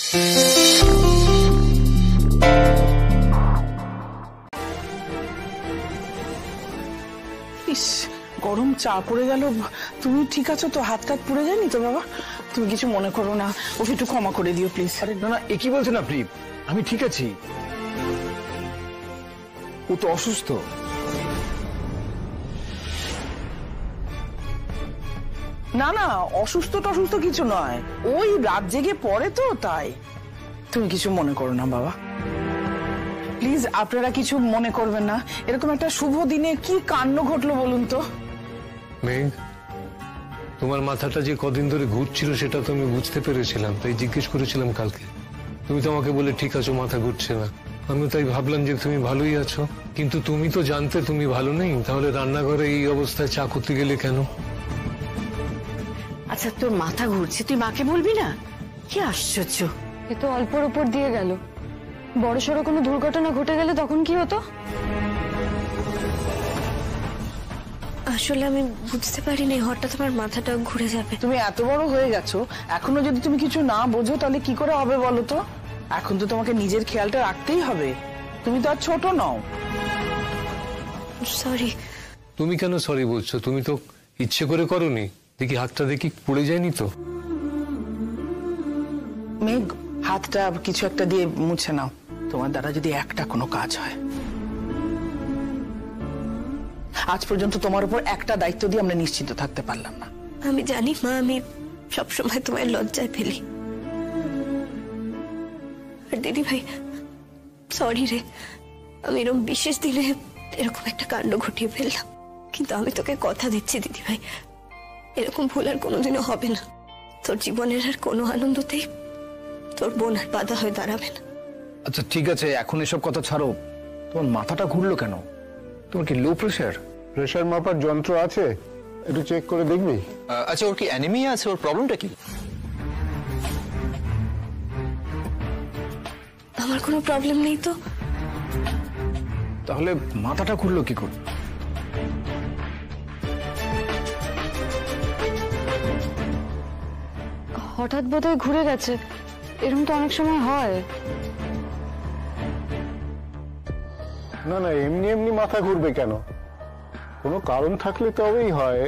ইস, গরম চা পড়ে গেল। তুমি ঠিক আছো তো? হাত টাত পুড়ে যায়নি তো বাবা? তুমি কিছু মনে করো না, ওকে একটু ক্ষমা করে দিও প্লিজ। আরে না না, এ কি বলছেন আপনি? আমি ঠিক আছি। ও তো অসুস্থ। না না, অসুস্থ টসুস্থ কিছু নয়, ওই রাত জেগে পড়ে তো তাই। তুমি কিছু মনে করো না বাবা, প্লিজ। আপনারা কিছু মনে করবেন না। এরকম একটা শুভ দিনে কি কাণ্ড ঘটলো বলুন তো? মেঘ, তোমার মাথাটা যে কদিন ধরে ঘুরছিল সেটা তো আমি বুঝতে পেরেছিলাম, তাই জিজ্ঞেস করেছিলাম কালকে। তুমি তো আমাকে বলে ঠিক আছো, মাথা ঘুরছে না। আমি তাই ভাবলাম যে তুমি ভালোই আছো, কিন্তু তুমি তো জানতে তুমি ভালো নেই। তাহলে রান্নাঘরে এই অবস্থায় চা করতে গেলে কেন? আচ্ছা, তোর মাথা ঘুরছে, তুই মাকে বলবি না? কি আশ্চর্য! এ তো অল্পর উপর দিয়ে গেল, বড়সড় কোনো দুর্ঘটনা ঘটে গেলে তখন কি হতো? আসলে আমি বুঝতে পারিনি হঠাৎ আমার মাথাটা ঘুরে যাবে। তুমি এত বড় হয়ে গেছো, এখনো যদি তুমি কিছু না বোঝো তাহলে কি করে হবে বলো তো? এখন তো তোমাকে নিজের খেয়ালটা রাখতেই হবে, তুমি তো আর ছোট নও। সরি। তুমি কেন সরি বলছো? তুমি তো ইচ্ছে করে করোনি। দেখি হাতটা, দেখি পুড়ে যায়নি তো? মেঘ, হাতটা কিছু একটা দিয়ে মুছে নাও, তোমার দ্বারা যদি একটা কোনো কাজ হয়। আজ পর্যন্ত তোমার উপর একটা দায়িত্ব দিয়ে আমরা নিশ্চিন্ত থাকতে পারলাম না। আমি জানি মা, আমি সবসময় তোমায় লজ্জায় ফেলি। আর দিদি ভাই, সরি রে, আমি এরকম বিশেষ দিনে এরকম একটা কাণ্ড ঘটিয়ে ফেললাম। কিন্তু আমি তোকে কথা দিচ্ছি দিদি ভাই, এরকম ভুল আর কোনোদিনও হবে না। তোর জীবনের আর কোনো আনন্দতেই তোর বোন আর বাধা হয়ে দাঁড়াবে না। আচ্ছা ঠিক আছে, এখন এসব কথা ছাড়ো। তোমার মাথাটা ঘুরলো কেন? তোমার কি লো প্রেশার? প্রেশার মাপার যন্ত্র আছে, একটু চেক করে দেখবি? আচ্ছা, ওর কি অ্যানিমিয়া আছে? ওর প্রবলেমটা কি? আমার কোনো প্রবলেম নেই তো। তাহলে মাথাটা ঘুরলো কি করে? হঠাৎ বোধহয় ঘুরে গেছে, এরকম তো অনেক সময় হয়। না না, এমনি এমনি মাথা ঘুরবে কেন? কোনো কারণ থাকলে তবেই হয়।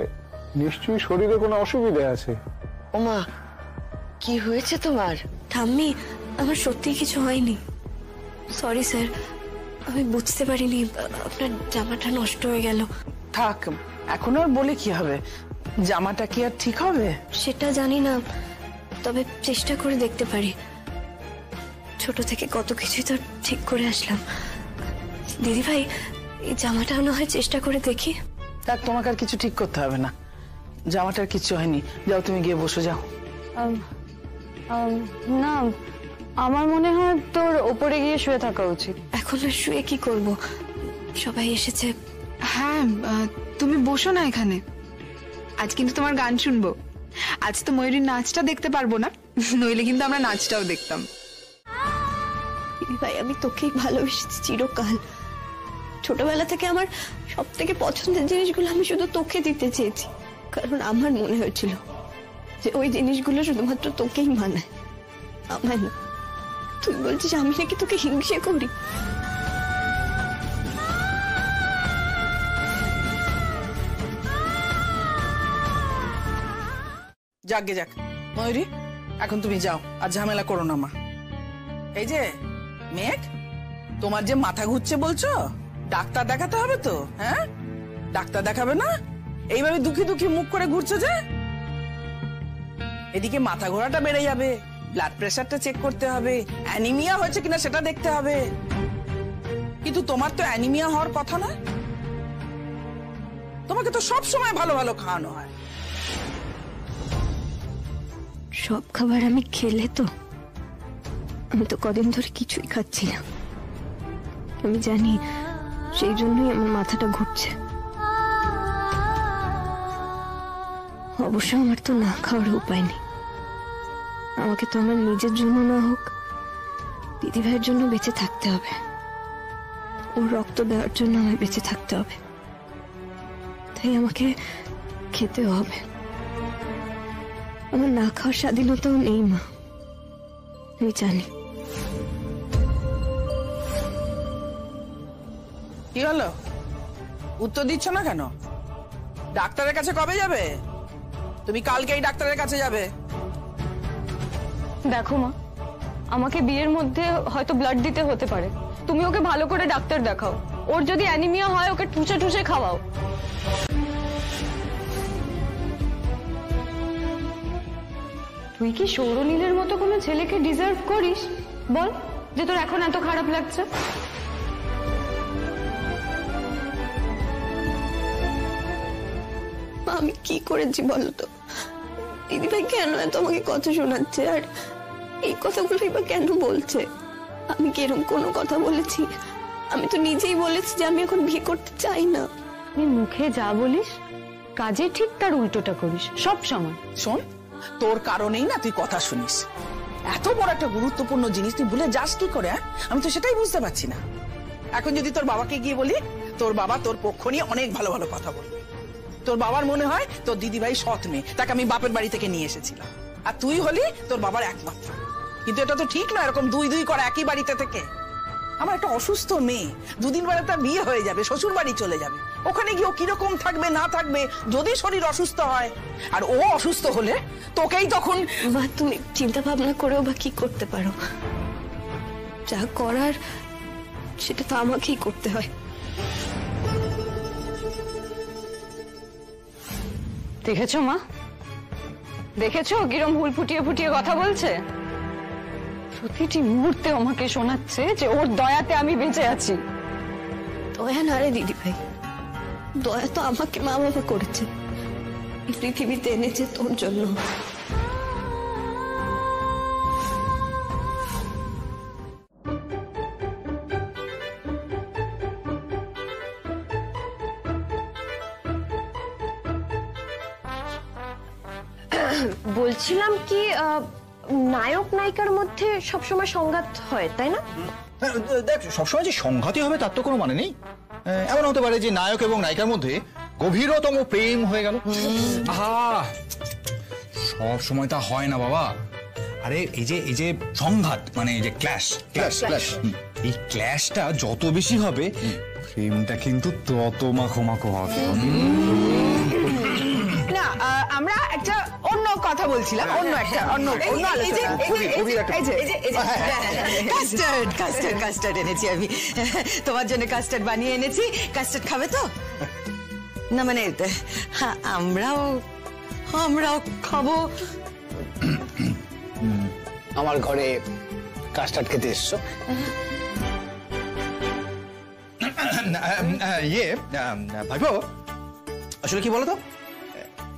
নিশ্চয়ই শরীরে কোনো অসুবিধা আছে। ওমা, কি হয়েছে তোমার? ঠাম্মি, আমার সত্যি কিছু হয়নি। সরি স্যার, আমি বুঝতে পারিনি আপনার জামাটা নষ্ট হয়ে গেল। থাক, এখন আর বলে কি হবে? জামাটা কি আর ঠিক হবে? সেটা জানি না, তবে চেষ্টা করে দেখতে পারি। ছোট থেকে কত কিছুই তো ঠিক করে আসলাম। দিদি ভাই, এই জামাটা না হয় চেষ্টা করে দেখি। থাক, তোমাকে আর কিছু ঠিক করতে হবে না, জামাটার কিচ্ছু হয়নি। যাও, তুমি গিয়ে বসে যাও। না, আমার মনে হয় তোর ওপরে গিয়ে শুয়ে থাকা উচিত। এখন আর শুয়ে কি করব? সবাই এসেছে। হ্যাঁ, তুমি বসো না এখানে। আজ কিন্তু তোমার গান শুনবো। আজ তো ময়ূরীর নাচটা দেখতে পারবো না, নইলে কিন্তু আমরা নাচটাও দেখতাম। দিদি ভাই, আমি তোকেই ভালোবেসেছি চিরকাল। ছোটবেলা থেকে আমার সব থেকে পছন্দের জিনিসগুলো আমি শুধু তোকে দিতে চেয়েছি, কারণ আমার মনে হয়েছিল যে ওই জিনিসগুলো শুধুমাত্র তোকেই মানায়, আমার না। তুই বলছিস আমি নাকি তোকে হিংসে করি? যাকগে যাক, ময়ূরী, এখন তুমি যাও, আর ঝামেলা করো না মা। এই যে মেঘ, তোমার যে মাথা ঘুরছে বলছো, ডাক্তার দেখাতে হবে তো। হ্যাঁ, ডাক্তার দেখাবে না? এইভাবে দুঃখী দুঃখী মুখ করে ঘুরছো যে, এদিকে মাথা ঘোরাটা বেড়ে যাবে, ব্লাড প্রেশারটা চেক করতে হবে, অ্যানিমিয়া হয়েছে কিনা সেটা দেখতে হবে। কিন্তু তোমার তো অ্যানিমিয়া হওয়ার কথা না, তোমাকে তো সব সময় ভালো ভালো খাওয়ানো হয়। সব খাবার আমি খেলে তো, আমি তো কদিন ধরে কিছুই খাচ্ছি না। আমি জানি সেই জন্যই আমার মাথাটা ঘুরছে। অবশ্য আমার তো না খাওয়ার উপায় নেই। আমাকে তো আমার নিজের জন্য না হোক, দিদিভাইয়ের জন্য বেঁচে থাকতে হবে। ওর রক্ত দেওয়ার জন্য আমায় বেঁচে থাকতে হবে, তাই আমাকে খেতেও হবে। আমার না খাওয়ার স্বাধীনতাও নেই মা। আমি জানি। কি হলো, উত্তর দিচ্ছ না কেন? ডাক্তারের কাছে কবে যাবে? তুমি কালকেই ডাক্তারের কাছে যাবে। দেখো মা, আমাকে বিয়ের মধ্যে হয়তো ব্লাড দিতে হতে পারে, তুমি ওকে ভালো করে ডাক্তার দেখাও। ওর যদি অ্যানিমিয়া হয় ওকে ঠুসে ঠুসে খাওয়াও। তুই কি সৌরনীলের মতো কোনো ছেলেকে ডিজার্ভ করিস? বল, যে তোর এখন এত খারাপ লাগছে। আমি কি করেছি বলতো? দিদিভাই কেন এত আমাকে কথা শোনাচ্ছে, আর এই কথাগুলোই বা কেন বলছে? আমি কি এরকম কোনো কথা বলেছি? আমি তো নিজেই বলেছি যে আমি এখন বিয়ে করতে চাই না। তুই মুখে যা বলিস কাজে ঠিক তার উল্টোটা করিস সব সময়। শোন, তোর কারণেই না তুই কথা শুনিস। এত বড় একটা গুরুত্বপূর্ণ জিনিস তুই ভুলে যাস কি করে? আমি তো সেটাই বুঝতে পারছি না। এখন যদি তোর বাবাকে গিয়ে বলি, তোর বাবা তোর পক্ষ নিয়ে অনেক ভালো ভালো কথা বলবে। তোর বাবার মনে হয় তোর দিদিভাই সৎ মেয়ে, তাকে আমি বাপের বাড়ি থেকে নিয়ে এসেছিলাম, আর তুই হলি তোর বাবার একমাত্র। কিন্তু এটা তো ঠিক না, এরকম দুই দুই করা একই বাড়িতে থেকে। আমার একটা অসুস্থ মেয়ে, দুদিন পরে তার বিয়ে হয়ে যাবে, শ্বশুর বাড়ি চলে যাবে। ওখানে গিয়ে ও কিরকম থাকবে না থাকবে, যদি শরীর অসুস্থ হয়, আর ও অসুস্থ হলে তোকেই তখন। বা তুমি চিন্তা ভাবনা করেও বা কি করতে পারো? যা করার সেটা তো আমাকেই করতে হয়। দেখেছো মা, দেখেছো কিরম হুল ফুটিয়ে ফুটিয়ে কথা বলছে? প্রতিটি মুহূর্তে আমাকে শোনাচ্ছে যে ওর দয়াতে আমি বেঁচে আছি। দয়া না রে দিদিভাই, দয়া তো আমাকে মা বাবা করেছে, এই পৃথিবীতে এনেছে তোর জন্য। বলছিলাম কি, নায়ক নায়িকার মধ্যে সবসময় সংঘাত হয়, তাই না? দেখ, সবসময় যে সংঘাতই হবে তার তো কোনো মানে নেই। এমন হতে পারে যে নায়ক এবং নায়িকার মধ্যে গভীরতম প্রেম হয়ে গেল। সব সময় তা হয় না বাবা। আরে এই যে সংঘাত মানে এই যে ক্ল্যাশ, এই ক্ল্যাশটা যত বেশি হবে প্রেমটা কিন্তু তত মাখো মাখো হবে। না, আমরা একটা অন্য কথা বলছিলাম, অন্য কাস্টার্ড এনেছি আমি তোমার জন্য, কাস্টার্ড বানিয়ে এনেছি। কাস্টার্ড খাবে তো? না মানে আমরাও খাবো। আমার ঘরে কাস্টার্ড খেতে এসছো? ভাইবো, আসলে কি বলতো,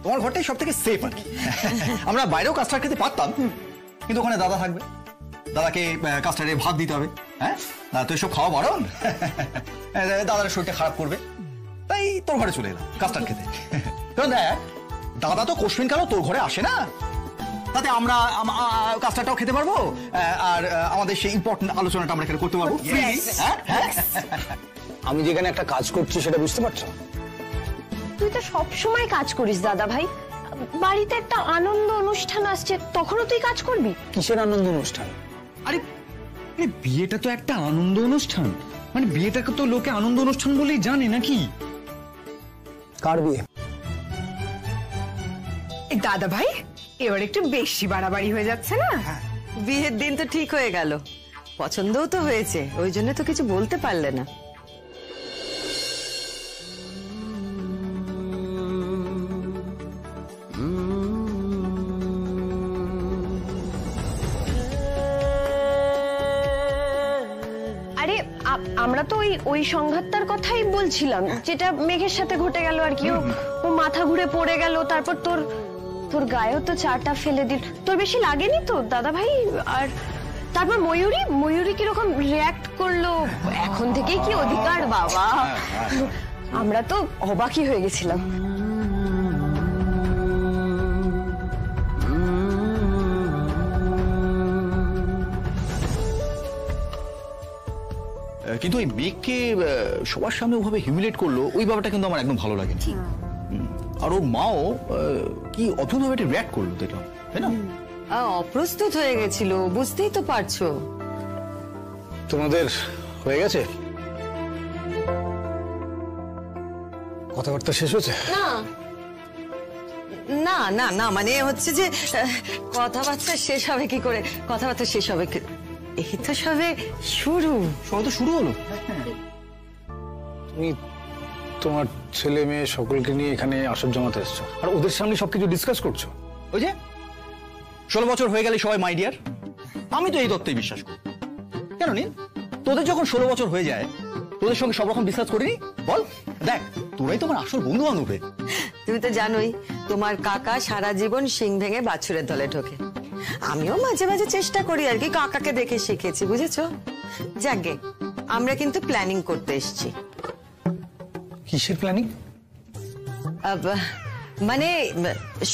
তোমার ঘরটাই সব থেকে সেফ আর কি। আমরা বাইরেও কাস্টার্ড খেতে পারতাম, কিন্তু ওখানে দাদা থাকবে, দাদাকে কাস্টার্ডে ভাত দিতে হবে। হ্যাঁ, তো এসব খাওয়া বারণ, দাদার শরীরটা খারাপ করবে, তাই তোর ঘরে চলে এলাম কাস্টার্ড খেতে। কারণ দেখ, দাদা তো কোশ্চেন কালো তোর ঘরে আসে না, তাতে আমরা কাস্টার্ডটাও খেতে পারবো, আর আমাদের সেই ইম্পর্টেন্ট আলোচনাটা আমরা এখানে করতে পারবো। আমি যেখানে একটা কাজ করছি সেটা বুঝতে পারছো? তুই তো সব সময় কাজ করিস দাদা ভাই, বাড়িতে একটা আনন্দ অনুষ্ঠান আসছে তখনও তুই কাজ করবি? কিসের আনন্দ অনুষ্ঠান? আরে বিয়েটা তো একটা আনন্দ অনুষ্ঠান, মানে বিয়েটাকে তো লোকে আনন্দ অনুষ্ঠান বলেই জানে নাকি? কার বিয়ে? দাদা ভাই, এবার একটু বেশি বাড়াবাড়ি হয়ে যাচ্ছে না? বিয়ের দিন তো ঠিক হয়ে গেল, পছন্দও তো হয়েছে, ওই জন্য তো কিছু বলতে পারলে না। আরে আমরা তো ওই সংঘাতটার কথাই বলছিলাম, যেটা মেঘের সাথে ঘটে গেল আর কি। ও মাথা ঘুরে পড়ে গেল, তারপর তোর গায়েও তো চাটা ফেলে দিল। তোর বেশি লাগেনি তো দাদা ভাই? আর তারপর ময়ূরী কিরকম রিয়াক্ট করলো, এখন থেকেই কি অধিকার বাবা! আমরা তো অবাকই হয়ে গেছিলাম। কিন্তু ওই মেঘকে সবার সামনে ওভাবে হিউমিলেট করলো, ওই ব্যাপারটা কিন্তু আমার একদম ভালো লাগেনি। আর ওর মাও কি অদ্ভুতভাবে একটা রিয়াক্ট করলো, দেখলাম, তাই না? অপ্রস্তুত হয়ে গেছিল, বুঝতেই তো পারছো। তোমাদের হয়ে গেছে? কথাবার্তা শেষ হয়েছে? না না না না, মানে হচ্ছে যে কথাবার্তা শেষ হবে কি করে? কথাবার্তা শেষ হবে এই তো সবে শুরু। সবে তো শুরু হলো। তুমি তোমার ছেলে মেয়ে সকলকে নিয়ে এখানে আসর জমাতে এসছো, আর ওদের সামনে সবকিছু ডিসকাস করছো। ওই যে 16 বছর হয়ে গেলে সবাই মাই ডিয়ার। আমি তো এই তত্ত্বেই বিশ্বাস করি। কেন নীল, তোদের যখন 16 বছর হয়ে যায় তোদের সঙ্গে সব রকম ডিসকাস করিনি? বল, দেখ তোরাই তোমার আসল বন্ধু বান্ধব। তুমি তো জানোই তোমার কাকা সারা জীবন শিং ভেঙে বাছুরের দলে ঢোকে। আমিও মাঝে মাঝে চেষ্টা করি আর কি, কাকাকে দেখে শিখেছি, বুঝেছো? যাকে আমরা কিন্তু প্ল্যানিং করতে এসেছি। কিসের প্ল্যানিং? মানে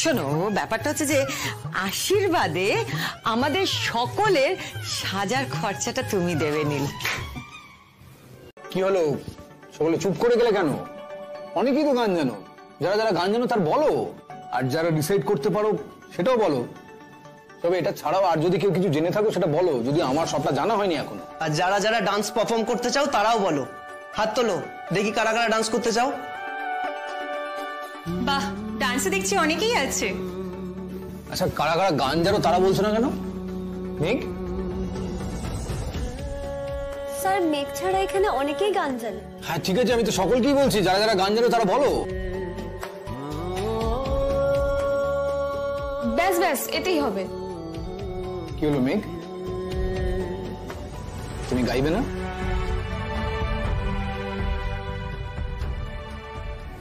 শোনো, ব্যাপারটা হচ্ছে যে আশীর্বাদে আমাদের সকলের সাজার খরচাটা তুমি দেবে নীল। কি হলো, সকলে চুপ করে গেলে কেন? অনেকেই তো গান জানো, যারা যারা গান জানো তার বলো, আর যারা ডিসাইড করতে পারো সেটাও বলো। তবে এটা ছাড়াও আর যদি কেউ কিছু জেনে থাকো সেটা বলো, যদি আমার সবটা জানা হয়নি এখনো। আর যারা যারা ডান্স পারফর্ম করতে চাও তারাও বলো। হাত তোলো, দেখি কারা কারা ডান্স করতে চাও। বাহ, ডান্সে দেখছি অনেকেই আছে। আচ্ছা, কারা কারা গান জানো তারা বলছো না কেন? মেঘ? স্যার, মেঘ ছাড়া এখানে অনেকেই গান জানে। হ্যাঁ ঠিক আছে, আমি তো সকলকেই বলছি, যারা যারা গান জানো তারা বলো। ব্যাস ব্যাস, এটাই হবে। কি হলো মেঘ, তুমি গাইবে না?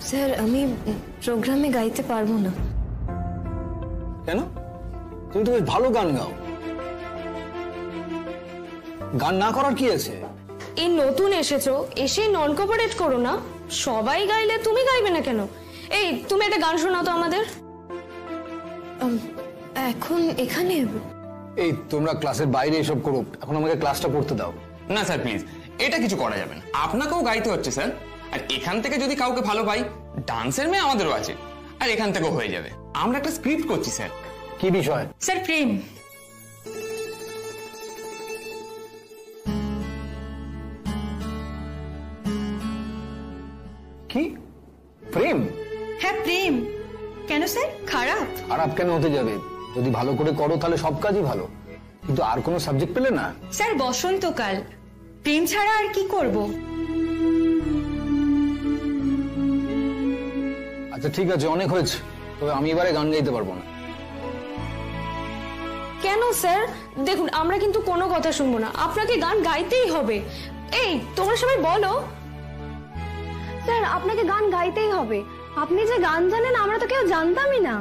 স্যার, আমি প্রোগ্রামে গাইতে পারবো না। কেন? তুমি তো বেশ ভালো গান গাও। গান না করার কি আছে? এই নতুন এসেছো, এসে নন কোঅপারেট করো না। সবাই গাইলে তুমি গাইবে না কেন? এই তুমি একটা গান শোনাও তো আমাদের। এখন এখানে? এই তোমরা ক্লাসের বাইরে এসব করো, এখন আমাকে ক্লাসটা করতে দাও। না স্যার প্লিজ, এটা কিছু করা যাবে না। আপনাকেও গাইতে হচ্ছে স্যার, আর এখান থেকে যদি কাউকে ভালো পাই, ডান্সের মেয়ে আমাদেরও আছে, আর এখান থেকেও হয়ে যাবে। আমরা একটা স্ক্রিপ্ট করছি স্যার। কি বিষয়? স্যার, প্রেম। কি প্রেম? হ্যাঁ প্রেম। কেন স্যার, খারাপ? খারাপ কেন হতে যাবে? যদি ভালো করে করো তাহলে সব কাজই ভালো, কিন্তু আর কোনো সাবজেক্ট পেলে না। স্যার, বসন্তকাল, প্রেম ছাড়া আর কি করব? আচ্ছা ঠিক আছে, অনেক হয়েছে, তবে আমি এবারে গান গাইতে পারবো না। কেন স্যার? দেখুন, আমরা কিন্তু কোনো কথা শুনবো না, আপনাকে গান গাইতেই হবে। এই তোমরা সবাই বলো। স্যার, আপনাকে গান গাইতেই হবে। আপনি যে গান জানেন আমরা তো কেউ জানতামই না।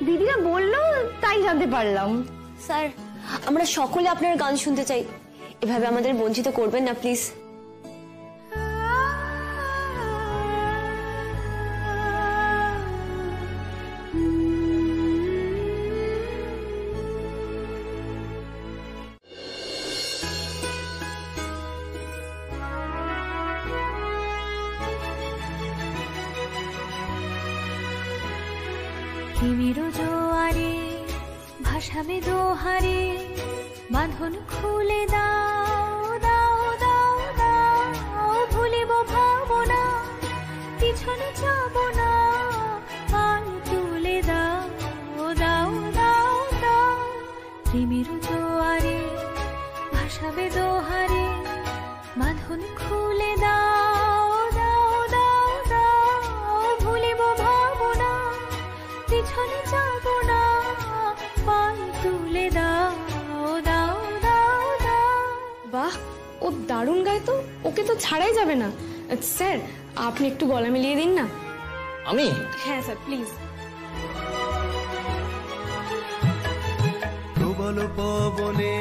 দিদিরা বললো তাই জানতে পারলাম। স্যার, আমরা সকলে আপনার গান শুনতে চাই, এভাবে আমাদের বঞ্চিত করবেন না প্লিজ। তিমিরো জোয়ারে ভাসাবে দোহারে, বাঁধন খুলে দাও দাও দাও দাও। ভুলিব ভাবনা, পিছনে যাব না, পাল তুলে দাও দাও দাও দাও। তিমিরো জোয়ারে ভাসাবে দোহারে, বাঁধন খুলে দাও দাও দাও দাও। ভুলিব ভাবনা, পিছনে যাব না, পাল তুলে দাও দাও দাও দাও। বাহ, ও দারুণ গায় তো, ওকে তো ছাড়াই যাবে না। স্যার, আপনি একটু গলা মিলিয়ে দিন না। আমি? হ্যাঁ স্যার, প্লিজ। প্রবল পবনে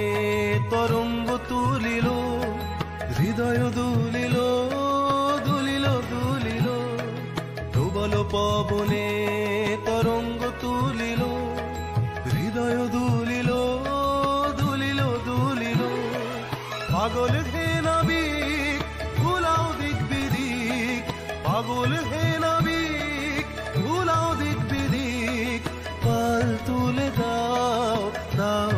তরঙ্গ তুলিল, হৃদয় দুলিল দুলিল দুলিল। প্রবল পবনে তরঙ্গ তুলিল, হৃদয় দুলিল দুলিল দুলিল। পাগল হে নাবিক ভুলাও দিক বিদিক, পাগল হে নাবিক ভুলাও দিক বিদিক। পাল তুলে দাও দাও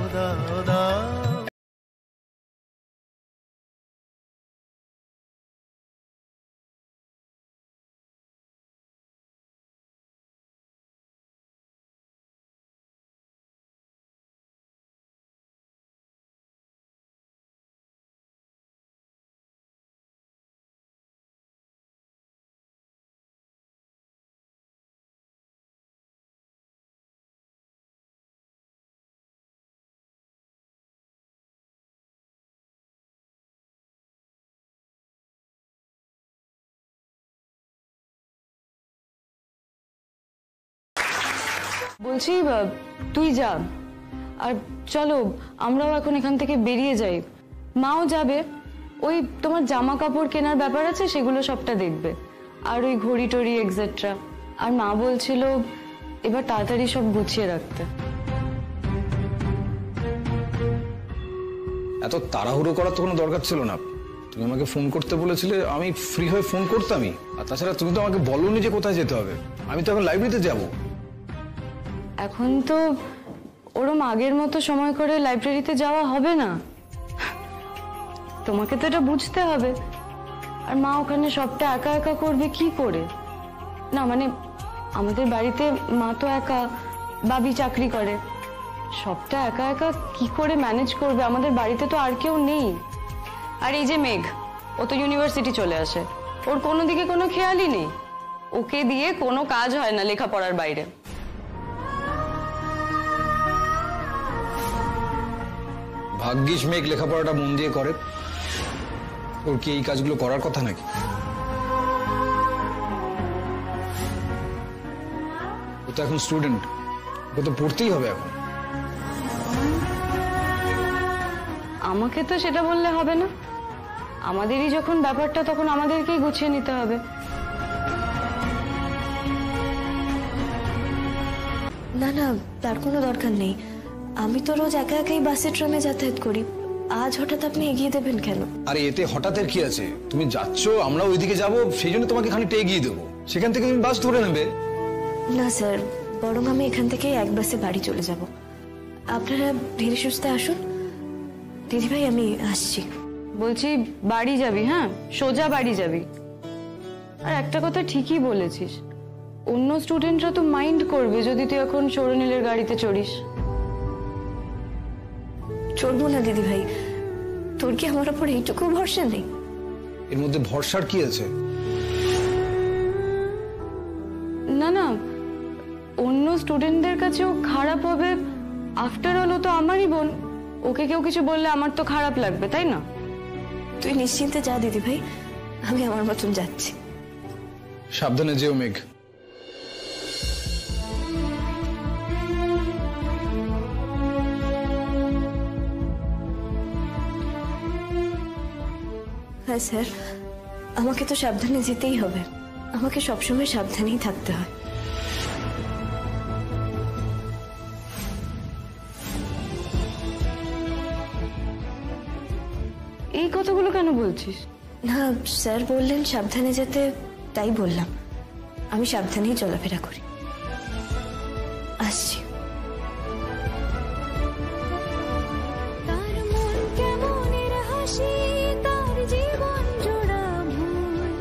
বলছি তুই যা, আর চলো আমরাও এখন এখান থেকে বেরিয়ে যাই। মাও যাবে, ওই তোমার জামা কাপড় কেনার ব্যাপার আছে সেগুলো সবটা দেখবে, আর ওই ঘড়ি টড়ি এক্সেট্রা। আর মা বলছিল এবার তাড়াতাড়ি সব গুছিয়ে রাখতে। এত তাড়াহুড়ো করার তো কোনো দরকার ছিল না। তুমি আমাকে ফোন করতে বলেছিলে, আমি ফ্রি হয়ে ফোন করতামই। আর তাছাড়া তুমি তো আমাকে বলোনি যে কোথায় যেতে হবে। আমি তো এখন লাইব্রেরিতে যাব। এখন তো ওরম আগের মতো সময় করে লাইব্রেরিতে যাওয়া হবে না, তোমাকে তো এটা বুঝতে হবে। আর মা ওখানে সবটা একা একা করবে কি করে? না মানে আমাদের বাড়িতে মা তো একা, বাবি চাকরি করে, সবটা একা একা কি করে ম্যানেজ করবে? আমাদের বাড়িতে তো আর কেউ নেই। আর এই যে মেঘ, ও তো ইউনিভার্সিটি চলে আসে, ওর কোনো দিকে কোনো খেয়ালই নেই। ওকে দিয়ে কোনো কাজ হয় না লেখাপড়ার বাইরে। ভাগ্যিস মেঘ লেখাপড়াটা মন দিয়ে করে। ওর কি এই কাজগুলো করার কথা নাকি? ও তো এখন স্টুডেন্ট, ওকে তো পড়তেই হবে এখন। আমাকে তো সেটা বললে হবে না, আমাদেরই যখন ব্যাপারটা তখন আমাদেরকেই গুছিয়ে নিতে হবে। না না, তার কোনো দরকার নেই। আমি তো রোজ একা একাই বাসে ট্রেনে যাতায়াত করি, আজ হঠাৎ আপনি এগিয়ে দেবেন কেন? আরে এতে হঠাৎের কি আছে? তুমি যাচ্ছ, আমরা ওইদিকে যাব, সেই জন্য তোমাকে খানিকটা এগিয়ে দেবো। সেখান থেকে তুমি বাস ধরে নেবে। না স্যার, বরং আমি এখান থেকেই এক বাসে বাড়ি চলে যাব। আপনারা ধীরে সুস্থে আসুন। দিদিভাই আমি আসছি। বলছি বাড়ি যাবি? হ্যাঁ, সোজা বাড়ি যাবি। আর একটা কথা ঠিকই বলেছিস, অন্য স্টুডেন্টরা তো মাইন্ড করবে যদি তুই এখন সৌরনীলের গাড়িতে চড়িস। চড়বো না দিদিভাই, তোর কি আমার উপর এইটুকু ভরসা নেই? এর মধ্যে ভরসার কি আছে? না না, অন্য স্টুডেন্টদের কাছেও খারাপ হবে। আফটার অল ও তো আমারই বোন, ওকে কেউ কিছু বললে আমার তো খারাপ লাগবে, তাই না? তুই নিশ্চিন্তে যা দিদিভাই, আমি আমার মতন যাচ্ছি। সাবধানে যেও মেঘ। হ্যাঁ স্যার, আমাকে তো সাবধানে যেতেই হবে। আমাকে সবসময় সাবধানেই থাকতে হয়। এই কথাগুলো কেন বলছিস? না, স্যার বললেন সাবধানে যেতে, তাই বললাম। আমি সাবধানেই চলাফেরা করি। আসছি। তার মন কেমনের হাসি, তার জীবন জোড়া ভুল,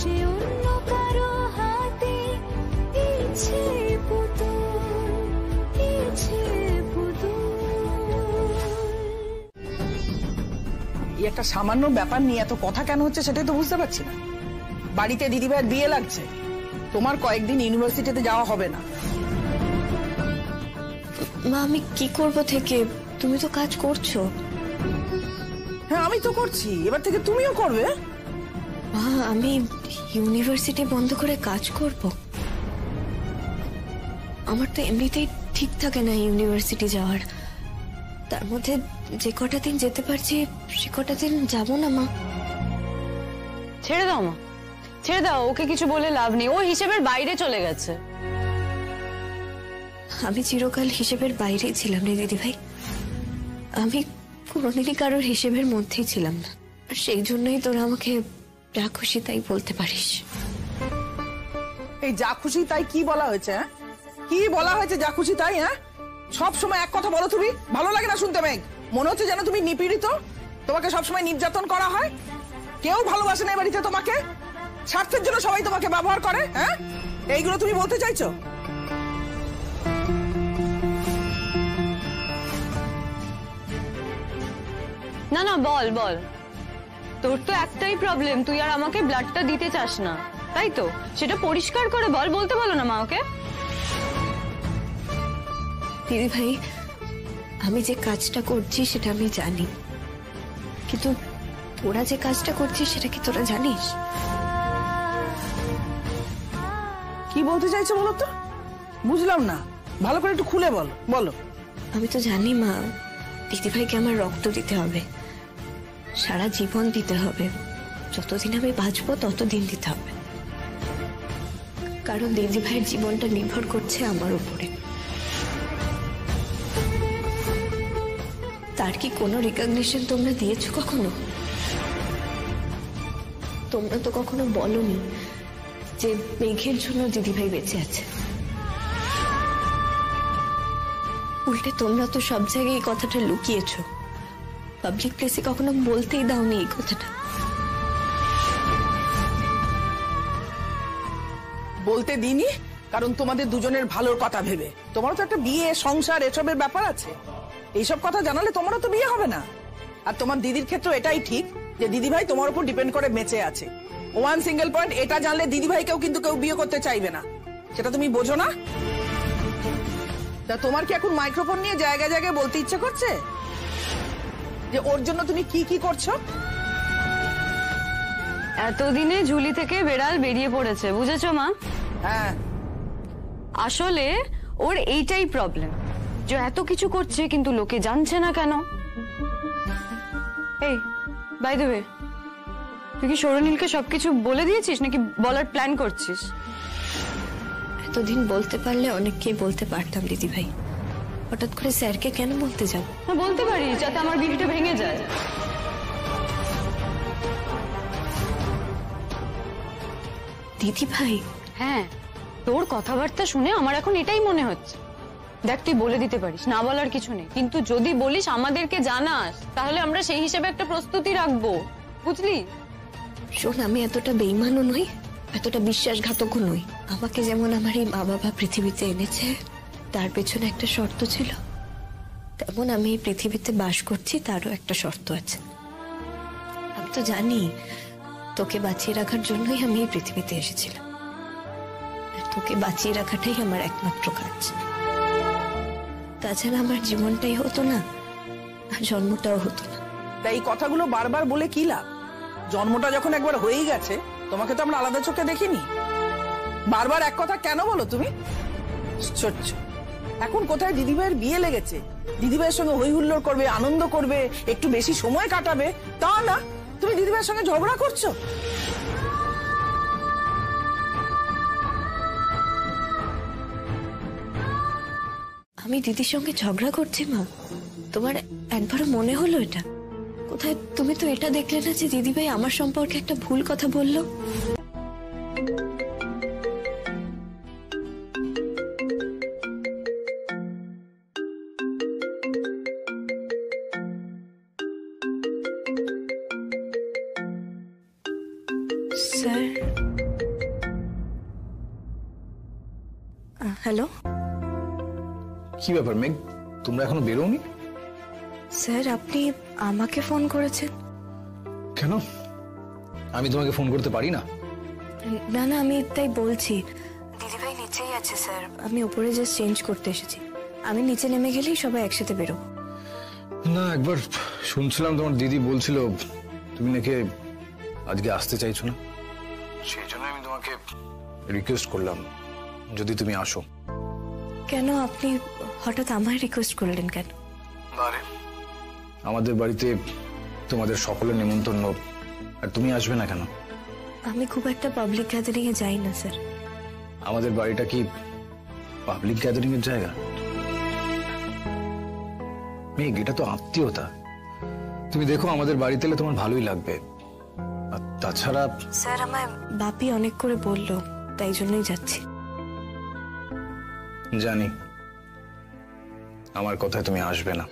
সে অন্য কারো হাতে ইচ্ছে পুতুল, ইচ্ছে পুতুল। এই একটা সামান্য ব্যাপার নিয়ে এত কথা কেন হচ্ছে সেটাই তো বুঝতে পারছি না। বাড়িতে দিদিভাইয়ের বিয়ে লাগছে, তোমার কয়েকদিন ইউনিভার্সিটিতে যাওয়া হবে না। মা আমি কি করব থেকে? তুমি তো কাজ করছো। হ্যাঁ আমি তো করছি, এবার থেকে তুমিও করবে। মা আমি ইউনিভার্সিটি বন্ধ করে কাজ করব? আমার তো এমনিতেই ঠিক থাকে না ইউনিভার্সিটি যাওয়ার। তার মধ্যে যে কটা দিন যেতে পারছি সে কটা দিন যাবো না মা। ছেড়ে দাও মা, ছেড়ে দাও। ওকে কিছু বলে লাভ নেই, ও হিসেবের বাইরে চলে গেছে। আমি চিরকাল হিসেবের বাইরেই ছিলাম রে দিদিভাই। আমি কোনোদিনই কারোর হিসেবের মধ্যেই ছিলাম না। আর সেই জন্যই তোরা আমাকে যা খুশি তাই বলতে পারিস। এই যা খুশি তাই কি বলা হয়েছে? কি বলা হয়েছে যা খুশি তাই? হ্যাঁ, সব সময় এক কথা বলো তুমি, ভালো লাগে না শুনতে মেঘ। মনে হচ্ছে যেন তুমি নিপীড়িত, তোমাকে সবসময় নির্যাতন করা হয়। কেউ ভালোবাসে না বাড়িতে তোমাকে, স্বার্থের জন্য সবাই তোমাকে ব্যবহার করে। হ্যাঁ, এইগুলো তুমি বলতে চাইছো? না না, বল বল। তোর তো একটাই প্রবলেম, তুই আর আমাকে ব্লাডটা দিতে চাস না, তাই তো? সেটা পরিষ্কার করে বল, বলতে বলো না মা ওকে। দিদিভাই আমি যে কাজটা করছি সেটা আমি জানি, কিন্তু তোরা যে কাজটা করছিস সেটা কি তোরা জানিস? কি বলতে চাইছো বলো তো, বুঝলাম না। ভালো করে একটু খুলে বলো বলো। আমি তো জানি মা, দিদিভাইকে আমার রক্ত দিতে হবে, সারা জীবন দিতে হবে, যতদিন আমি বাঁচবো ততদিন দিতে হবে, কারণ দিদিভাইয়ের জীবনটা নির্ভর করছে আমার উপরে। তার কি কোনো রিকগনিশন তোমরা দিয়েছো কখনো? তোমরা তো কখনো বলনি যে মেঘের জন্য দিদিভাই বেঁচে আছে। উল্টে তোমরা তো সব জায়গায় এই কথাটা লুকিয়েছো, পাবলিক প্লেসে কখনো বলতেই দাওনি এই কথাটা। বলতে দিইনি কারণ তোমাদের দুজনের ভালোর কথা ভেবে। তোমারও তো একটা বিয়ে সংসার এসবের ব্যাপার আছে, এইসব কথা জানালে তোমারও তো বিয়ে হবে না। আর তোমার দিদির ক্ষেত্রে এটাই ঠিক যে দিদিভাই তোমার উপর ডিপেন্ড করে বেঁচে আছে। ওয়ান সিঙ্গেল পয়েন্ট, এটা জানলে দিদিভাইকেও কিন্তু কেউ বিয়ে করতে চাইবে না, সেটা তুমি বোঝো না? তা তোমার কি এখন মাইক্রোফোন নিয়ে জায়গায় জায়গায় বলতে ইচ্ছে করছে যে ওর জন্য তুমি কি কি করছো? এতদিনে ঝুলি থেকে বেড়াল বেরিয়ে পড়েছে, বুঝেছো মা? হ্যাঁ, আসলে ওর এইটাই প্রবলেম, যে এত কিছু করছে কিন্তু লোকে জানছে না কেন। এই বাই দ্য ওয়ে, তুই কি সৌরনীলকে সবকিছু বলে দিয়েছিস নাকি বলার প্ল্যান করছিস? এতদিন বলতে পারলে অনেককেই বলতে পারতাম দিদিভাই, হঠাৎ করে স্যারকে কেন বলতে যাব? হ্যাঁ বলতে পারি, যাতে আমার বিয়েটা ভেঙে যায়। দিদিভাই? হ্যাঁ, তোর কথাবার্তা শুনে আমার এখন এটাই মনে হচ্ছে। দেখ, তুই বলে দিতে পারিস, না বলার কিছু নেই, কিন্তু যদি বলিস আমাদেরকে জানাস, তাহলে আমরা সেই হিসেবে একটা প্রস্তুতি রাখবো, বুঝলি? শোন, আমি এতটা বেইমানও নই, এতটা বিশ্বাসঘাতকও নই। আমাকে যেমন আমার এই মা বাবা পৃথিবীতে এনেছে, তার পেছনে একটা শর্ত ছিল, তেমন আমি এই পৃথিবীতে বাস করছি, তারও একটা শর্ত আছে। আমি তো জানি তোকে বাঁচিয়ে রাখার জন্যই আমি এই পৃথিবীতে এসেছিলাম, আর তোকে বাঁচিয়ে রাখাটাই আমার একমাত্র কাজ। তাছাড়া আমার জীবনটাই হতো না, আর জন্মটাও হতো না। তাই এই কথাগুলো বারবার বলে কি লাভ? জন্মটা যখন একবার হয়েই গেছে, তোমাকে তো আমরা আলাদা চোখে দেখিনি। বারবার এক কথা কেন বলো তুমি? আশ্চর্য। এখন কোথায় দিদিভাইয়ের বিয়ে লেগেছে, দিদিভাইয়ের সঙ্গে হই হুল্লোড় করবে, আনন্দ করবে, একটু বেশি সময় কাটাবে, তা না তুমি দিদিভাইয়ের সঙ্গে ঝগড়া করছো। আমি দিদির সঙ্গে ঝগড়া করছি মা? তোমার একবারও মনে হলো এটা? কোথায় তুমি তো এটা দেখলে না যে দিদিভাই আমার সম্পর্কে একটা ভুল কথা বললো? Sir, hello. কি ব্যাপার মেঘ, তোমরা এখনো বেরোনি? স্যার, আপনি আমাকে ফোন করেছেন? কেন, আমি তোমাকে ফোন করতে পারি না? না না, আমি তাই বলছি। দিদিভাই নিচেই আছে স্যার, আমি উপরে জাস্ট চেঞ্জ করতে এসেছি। আমি নিচে নেমে গেলেই সবাই একসাথে বেরোবো। না, একবার শুনছিলাম তোমার দিদি বলছিল তুমি নাকি আজকে আসতে চাইছো না, সেই জন্য আমি তোমাকে রিকোয়েস্ট করলাম যদি তুমি আসো। কেন আপনি হঠাৎ আমায় রিকোয়েস্ট করলেন কেন? আরে আমাদের বাড়িতে তোমাদের সকলের নেমন্তন্ন, আর তুমি আসবে না কেন? আমি খুব একটা পাবলিক গ্যাদারিং এ যাই না স্যার। আমাদের বাড়িটা কি পাবলিক গ্যাদারিং এর জায়গা? মেঘ, এটা তো আত্মীয়তা। তুমি দেখো আমাদের বাড়িতে এলে তোমার ভালোই লাগবে। আর তাছাড়া স্যার, আমায় বাপি অনেক করে বললো, তাই জন্যই যাচ্ছি। জানি আমার কথায় তুমি আসবে না।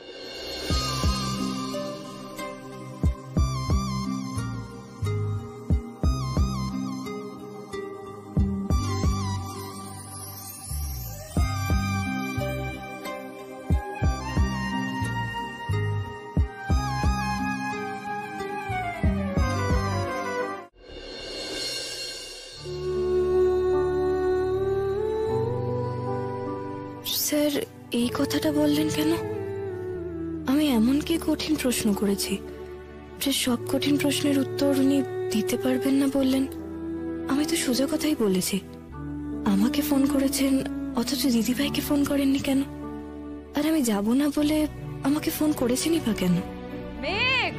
স্যার, এই কথাটা বললেন কেন? আমি এমন কি কঠিন প্রশ্ন করেছি যে সব কঠিন প্রশ্নের উত্তর উনি দিতে পারবেন না বললেন? আমি তো সোজা কথাই বলেছি। আমাকে ফোন করেছেন অথচ দিদিভাইকে ফোন করেননি কেন? আর আমি যাব না বলে আমাকে ফোন করেছেনই বা কেন? মেঘ,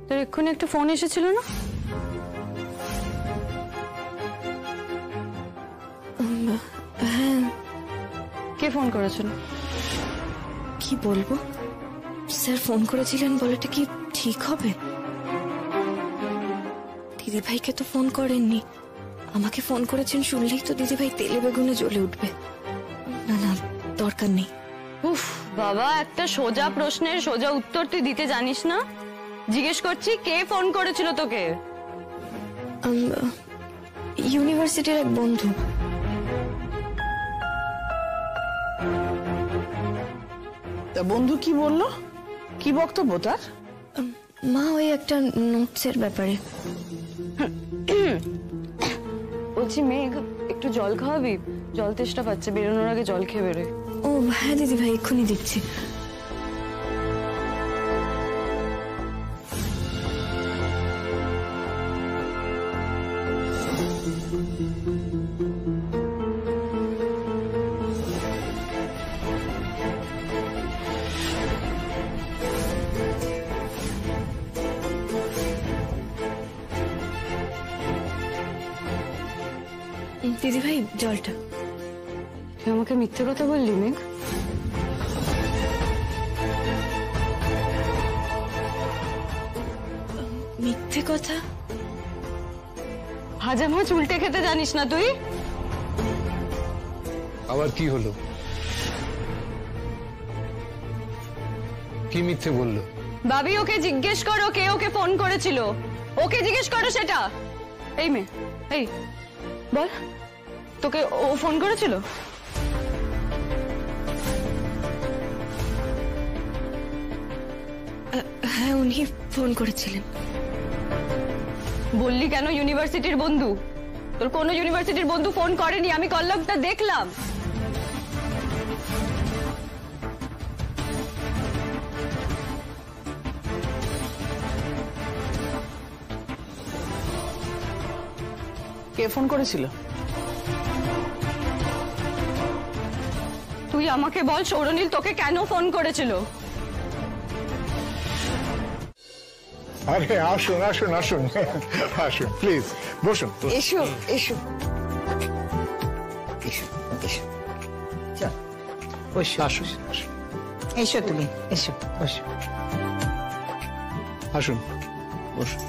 তোর এক্ষুনি একটা ফোন এসেছিল না? হ্যাঁ। কে ফোন করেছিল? কি বলবো, স্যার ফোন করেছিলেন বলাটা কি ঠিক হবে? দিদিভাইকে তো ফোন করেননি, আমাকে ফোন করেছেন শুনলেই তো দিদিভাই তেলে বেগুনে জ্বলে উঠবে। না না, দরকার নেই। উফ বাবা, একটা সোজা প্রশ্নের সোজা উত্তর তুই দিতে জানিস না? জিজ্ঞেস করছি কে ফোন করেছিল তোকে? ইউনিভার্সিটির এক বন্ধু। তা বন্ধু কি বললো, কি বক্তব্য তার? মা ওই একটা নোটসের ব্যাপারে। বলছি মেঘ, একটু জল খাওয়াবি? জল তেষ্টা পাচ্ছে, বেরোনোর আগে জল খেয়ে বেরোয়। ও হ্যাঁ দিদি ভাই, এক্ষুনি দিচ্ছি। দিদি ভাই জলটা। তুই আমাকে মিথ্যে কথা বললি মেঘ? মিথ্যে কথা? ভাজা মাছ উল্টে খেতে জানিস না তুই? আবার কি হলো? কি মিথ্যে বললো? ভাবি ওকে জিজ্ঞেস করো কে ওকে ফোন করেছিল, ওকে জিজ্ঞেস করো সেটা। এই মেয়ে, এই বল, তোকে ও ফোন করেছিল? হ্যাঁ উনি ফোন করেছিলেন। বললি কেন ইউনিভার্সিটির বন্ধু? তোর কোনো ইউনিভার্সিটির বন্ধু ফোন করেনি, আমি কল লগটা দেখলাম। কে ফোন করেছিল? তুই আমাকে বল সৌরনীল তোকে কেন ফোন করেছিল? আরে আসুন আসুন আসুন আসুন, প্লিজ বসুন। এসো এসো এসো এসো, বসো, আসুন এসো তুমি, এসো বসো। আসুন বসুন।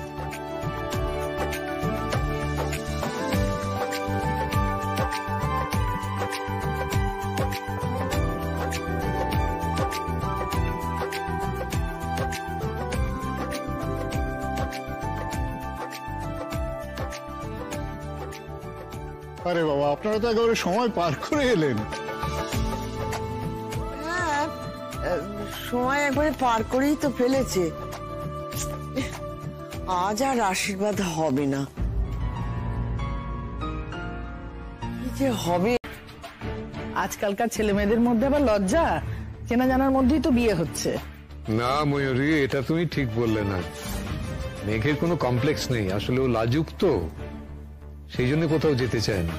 আরে বাবা, আপনারা তো একেবারে সময় পার করে এলেন। হ্যাঁ, সময় একবারে পার করেই তো ফেলেছে। আজ আর আশীর্বাদ হবে না, কি যে হবে। আজকালকার ছেলে মেয়েদের মধ্যে আবার লজ্জা, চেনা জানার মধ্যেই তো বিয়ে হচ্ছে। না ময়ূরী, এটা তুমি ঠিক বললে না। মেঘের কোনো কমপ্লেক্স নেই, আসলে ও লাজুক তো, সেই জন্য কোথাও যেতে চায় না,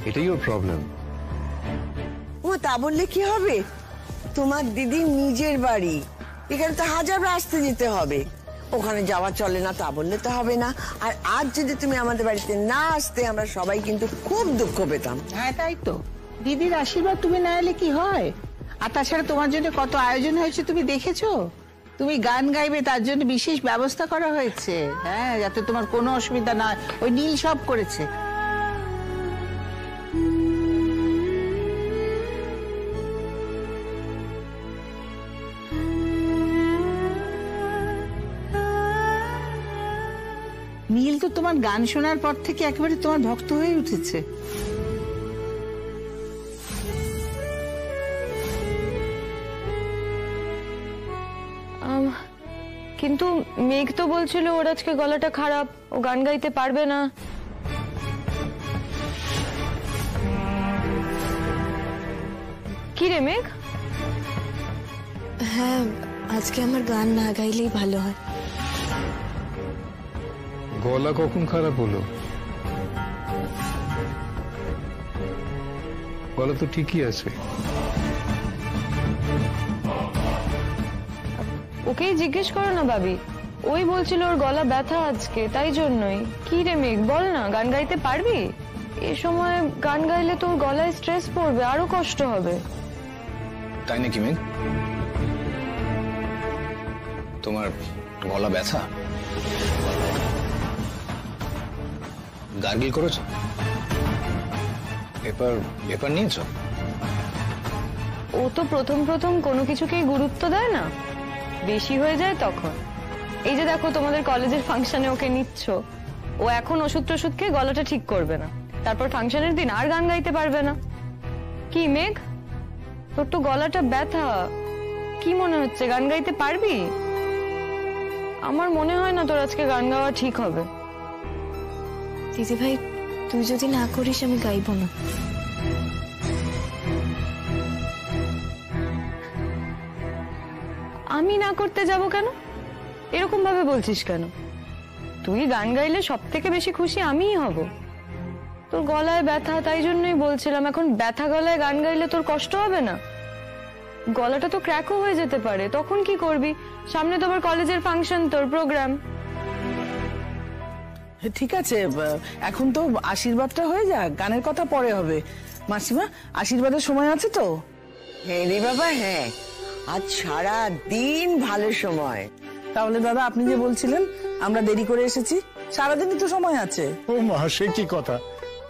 এটাই ওর প্রবলেম। ও তা বললে কি হবে? তোমার দিদির নিজের বাড়ি, এখানে তো হাজার আসতে যেতে হবে, ওখানে যাওয়া চলে না তা বললে তো হবে না। আর আজ যদি তুমি আমাদের বাড়িতে না আসতে, আমরা সবাই কিন্তু খুব দুঃখ পেতাম। হ্যাঁ তাই তো, দিদির আশীর্বাদ তুমি না এলে কি হয়? আর তাছাড়া তোমার জন্য কত আয়োজন হয়েছে তুমি দেখেছো। তুমি গান গাইবে তার জন্য বিশেষ ব্যবস্থা করা হয়েছে, হ্যাঁ, যাতে তোমার কোনো অসুবিধা না হয়। ওই নীল সব করেছে। নীল তো তোমার গান শোনার পর থেকে একেবারে তোমার ভক্ত হয়ে উঠেছে। কিন্তু মেঘ তো বলছিল ওর আজকে গলাটা খারাপ, ও গান গাইতে পারবে না। কি রে মেঘ? হ্যাঁ, আজকে আমার গান না গাইলেই ভালো হয়। গলা কখন খারাপ হলো? গলা তো ঠিকই আছে। ওকেই জিজ্ঞেস করো না ভাবি, ওই বলছিল ওর গলা ব্যথা আজকে, তাই জন্যই। কি রে মেঘ, বল না, গান গাইতে পারবি? এ সময় গান গাইলে তোর গলায় স্ট্রেস পড়বে, আরো কষ্ট হবে। তাই নাকি মেঘ? তোমার গলা ব্যথা? গার্গিল করেছো? পেপার নিয়েছো? ও তো প্রথম প্রথম কোনো কিছুকেই গুরুত্ব দেয় না, বেশি হয়ে যায় তখন। এই যে দেখো, তোমাদের কলেজের ফাংশনে ওকে নিচ্ছ, ও এখন ওষুধ টষুধ খেয়ে গলাটা ঠিক করবে না, তারপর ফাংশনের দিন আর গান গাইতে পারবে না। কি মেঘ, তোর তো গলাটা ব্যথা, কি মনে হচ্ছে গান গাইতে পারবি? আমার মনে হয় না তোর আজকে গান গাওয়া ঠিক হবে। দিদি ভাই, তুই যদি না করিস আমি গাইবো না। আমি না করতে যাব কেন? এরকম ভাবে বলছিস কেন? তুই গান গাইলে সব থেকে বেশি খুশি আমিই হব। তোর গলায় ব্যথা, তাই জন্যই বলছিলাম। এখন ব্যথা গলায় গান গাইলে তোর কষ্ট হবে না? গলাটা তো ক্র্যাকও হয়ে যেতে পারে, তখন কি করবি? সামনে তো আবার কলেজের ফাংশন, তোর প্রোগ্রাম। ঠিক আছে, এখন তো আশীর্বাদটা হয়ে যাক, গানের কথা পরে হবে। মাসিমা, আশীর্বাদের সময় আছে তো? হ্যাঁ রে বাবা, হ্যাঁ, আজ সারা দিন ভালো সময়। তাহলে দাদা, আপনি যে বলছিলেন আমরা দেরি করে এসেছি, সারাদিনই তো সময় আছে। ও মা, সে কি কথা!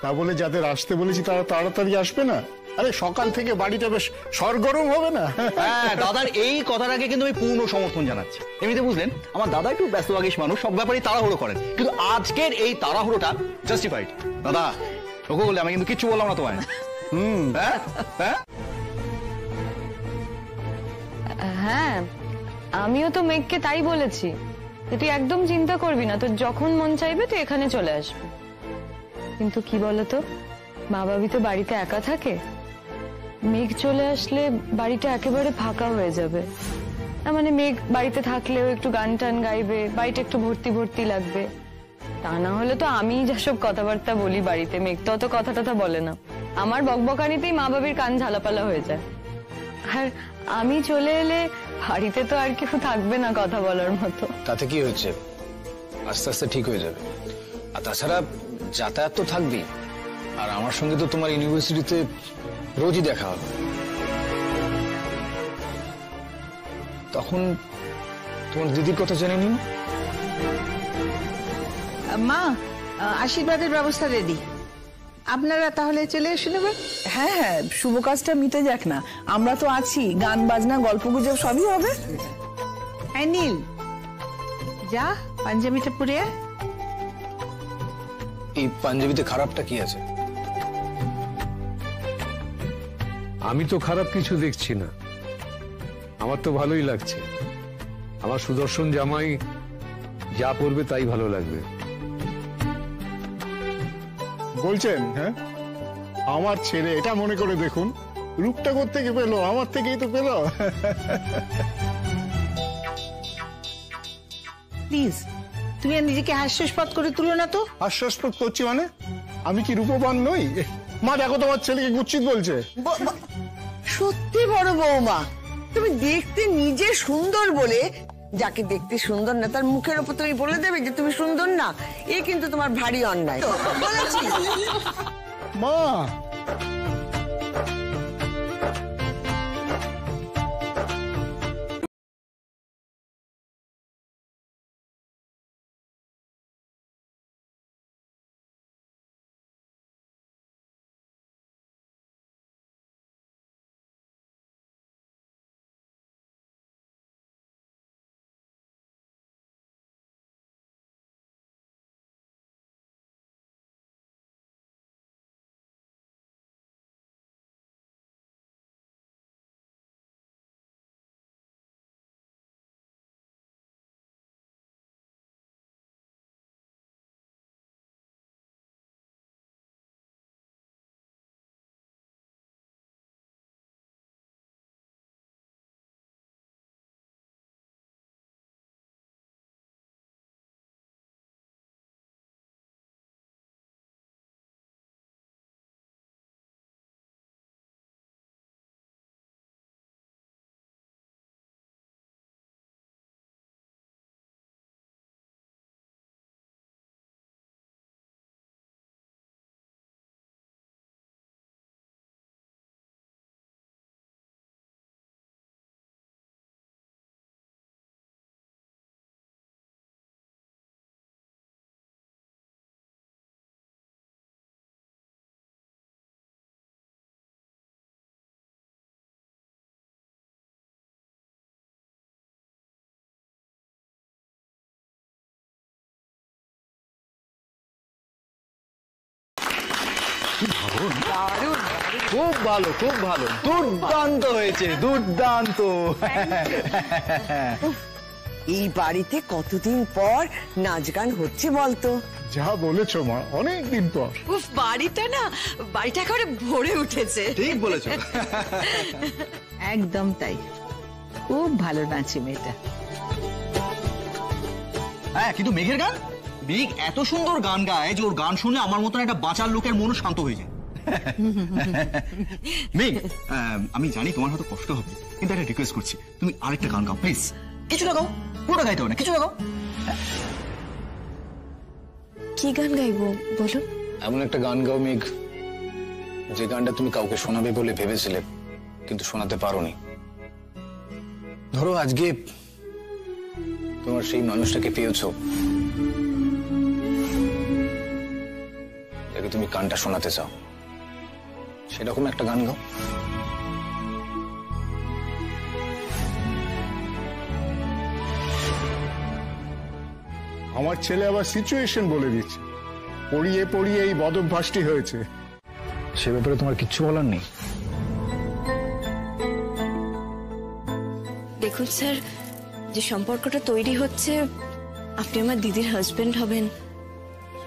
তা বলে যাদের আসতে বলেছি তারা তাড়াতাড়ি আসবে না? আরে সকাল থেকে বাড়িটা বেশ সরগরম হবে না? হ্যাঁ, দাদার এই কথাটাকে কিন্তু আমি পূর্ণ সমর্থন জানাচ্ছি। এমনিতে বুঝলেন, আমার দাদা একটু ব্যস্তভাগীশ মানুষ, সব ব্যাপারেই তাড়াহুড়ো করেন, কিন্তু আজকের এই তাড়াহুড়োটা জাস্টিফাইড। দাদা, ওকে বলে আমি কিন্তু কিচ্ছু বললাম না তোমায়। হ্যাঁ হ্যাঁ, হ্যাঁ, আমিও তো মেঘকে তাই বলেছি, তুই একদম চিন্তা করবি না, তোর যখন মন চাইবে তুই এখানে চলে আসবি। কিন্তু কি বলতো, মা বাবি তো বাড়িতে একা থাকে, মেঘ চলে আসলে বাড়িটা একেবারে ফাঁকা হয়ে যাবে। মানে মেঘ বাড়িতে থাকলেও একটু গান টান গাইবে, বাড়িটা একটু ভর্তি ভর্তি লাগবে। তা না হলে তো আমি যেসব কথাবার্তা বলি বাড়িতে, মেঘ তো অত কথা টথা বলে না। আমার বকবকানিতেই মা বাবির কান ঝালাপালা হয়ে যায়। আর আমি চলে এলে বাড়িতে তো আর কেউ থাকবে না কথা বলার মতো। তাতে কি হয়েছে, আস্তে আস্তে ঠিক হয়ে যাবে। আর তাছাড়া যাতায়াত তো থাকবেই, আর আমার সঙ্গে তো তোমার ইউনিভার্সিটিতে রোজই দেখা হবে। তখন তোমার দিদির কথা জেনে নিন। মা, আশীর্বাদের ব্যবস্থা রেডি, আপনারা তাহলে চলে এসে নেবেন। হ্যাঁ হ্যাঁ, শুভ কাজটা মিটে যাক না, আমরা তো আছি, গান বাজনা গল্প গুজব সবই হবে। হ্যাঁ নীল, যা পাঞ্জাবিটা পরে আয়। এই পাঞ্জাবিতে খারাপটা কি আছে? আমি তো খারাপ কিছু দেখছি না, আমার তো ভালোই লাগছে। আমার সুদর্শন জামাই যা পরবে তাই ভালো লাগবে। বলছেন? হ্যাঁ, আমার ছেলে, এটা মনে করে দেখুন, রূপটা কোত্থেকে পেলো? আমার থেকেই তো পেলো। প্লিজ, তুমি আর নিজেকে হাস্যাস্পদ করে তুলো না তো। হাস্যাস্পদ করছি মানে? আমি কি রূপবান নই? মা দেখো, তোমার ছেলেকে কুৎসিত বলছে। সত্যি বড় বৌমা, তুমি দেখতে নিজে সুন্দর বলে যাকে দেখতে সুন্দর না তার মুখের ওপর তুমি বলে দেবে যে তুমি সুন্দর না, এ কিন্তু তোমার ভারী অন্যায়। বলেছি মা। খুব ভালো, খুব ভালো, দুর্দান্ত হয়েছে, দুর্দান্ত। এই বাড়িতে কতদিন পর নাচ গান হচ্ছে বলতো? যা বলেছো মা, অনেক দিন পর। উফ, বাড়িটা একেবারে ভরে উঠেছে। ঠিক বলেছো। একদম তাই, খুব ভালো নাচে মেয়েটা। হ্যাঁ, কিন্তু মেঘের গান, মেঘ এত সুন্দর গান গায় যে ওর গান শুনলে আমার মতন একটা বাঁচার লোকের মনও শান্ত হয়ে যায়। মেঘ, আমি জানি তোমার হয়তো কষ্ট হবে, কিন্তু একটা রিকোয়েস্ট করছি, তুমি আরেকটা গান গাও প্লিজ। কিছুটা গাও, পুরোটা গাইতে হবে না, কিছুটা গাও। কি গান গাইবো বলুন? এমন একটা গান গাও মেঘ, যে গানটা তুমি কাউকে শোনাবে বলে ভেবেছিলে কিন্তু শোনাতে পারোনি। ধরো আজকে তোমার সেই মানুষটাকে পেয়েছো, যাকে তুমি গানটা শোনাতে চাও, সেরকম একটা গান গাও। আমার ছেলে আবার সিচুয়েশন বলে দিচ্ছে, পড়িয়ে পড়িয়ে এই বদভ্যাসটি হয়েছে। সে ব্যাপারে তোমার কিচ্ছু বলার নেই? দেখুন স্যার, যে সম্পর্কটা তৈরি হচ্ছে, আপনি আমার দিদির হাজবেন্ড হবেন,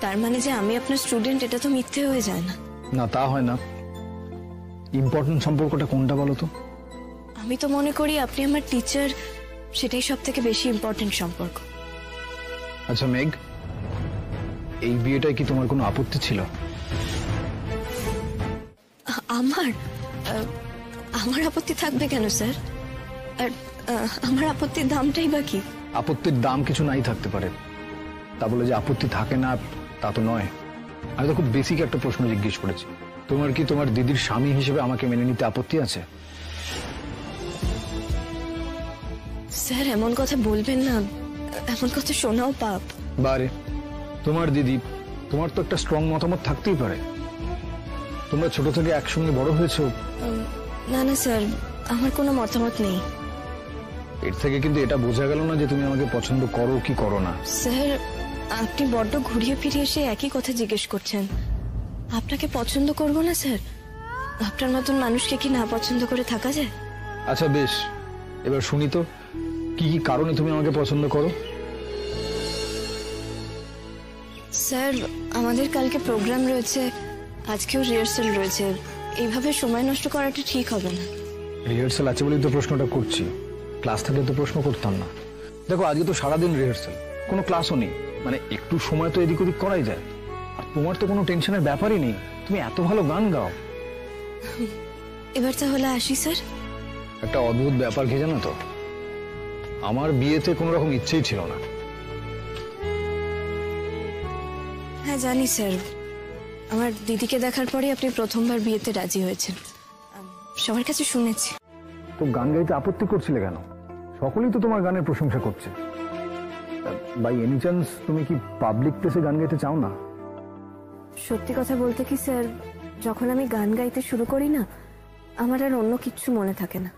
তার মানে যে আমি আপনার স্টুডেন্ট, এটা তো মিথ্যে হয়ে যায় না। না, তা হয় না। ইম্পর্টেন্ট সম্পর্কটা কোনটা বলো তো? আমি তো মনে করি আপনি আমার টিচার, সেটাই সব থেকে বেশি ইম্পর্টেন্ট সম্পর্ক। আচ্ছা মেঘ, এই বিয়েটায় কি তোমার কোনো আপত্তি ছিল? আমার আপত্তি থাকবে কেন স্যার? আর আমার আপত্তির দামটাই বা কি? আপত্তির দাম কিছু নাই থাকতে পারে, তা বলে যে আপত্তি থাকে না তা তো নয়। আমি তো খুব বেসিক একটা প্রশ্ন জিজ্ঞেস করেছি, তোমার কি তোমার দিদির স্বামী হিসেবে আমাকে মেনে নিতে আপত্তি আছে? স্যার এমন কথা বলবেন না, এমন কথা শোনাও পাপ। বারে, তোমার দিদি, তোমার তো একটা স্ট্রং মতামত থাকতেই পারে। তোমরা ছোট থেকে একসঙ্গে বড় হয়েছো। না না স্যার, আমার কোনো মতামত নেই। এর থেকে কিন্তু এটা বোঝা গেল না যে তুমি আমাকে পছন্দ করো কি করো না। স্যার, আপনি বড্ড ঘুরিয়ে ফিরিয়ে এসে একই কথা জিজ্ঞেস করছেন। আপনাকে পছন্দ করবো না স্যার? আপনার মতন মানুষকে কি না পছন্দ করে থাকা যায়? আচ্ছা বেশ, এবার শুনি তো কি কি কারণে তুমি আমাকে পছন্দ করো। স্যার, আমাদের কালকে প্রোগ্রাম রয়েছে, আজকেও রিহার্সাল রয়েছে, এইভাবে সময় নষ্ট করাটা ঠিক হবে না। রিহার্সাল আছে বলেই তো প্রশ্নটা করছি, ক্লাস থাকলে তো প্রশ্ন করতাম না। দেখো আজকে তো সারাদিন রিহার্সাল, কোনো ক্লাসও নেই, মানে একটু সময় তো এদিক ওদিক করাই যায়। আর তোমার তো কোনো টেনশনের ব্যাপারই নেই, তুমি এত ভালো গান গাও। এবার তাহলে আসি স্যার। একটা অদ্ভুত ব্যাপার কি জানো তো, আমার বিয়েতে কোনো রকম ইচ্ছেই ছিল না। হ্যাঁ জানি স্যার, আমার দিদিকে দেখার পরে আপনি প্রথমবার বিয়েতে রাজি হয়েছেন, সবার কাছে শুনেছি। তো গান গাইতে আপত্তি করছিলে কেন? সকলেই তো তোমার গানের প্রশংসা করছে। বাই এনি চান্স তুমি কি পাবলিক প্লেসে গান গাইতে চাও না? সত্যি কথা বলতে কি স্যার, যখন আমি গান গাইতে শুরু করি না, আমার আর অন্য কিচ্ছু মনে থাকে না।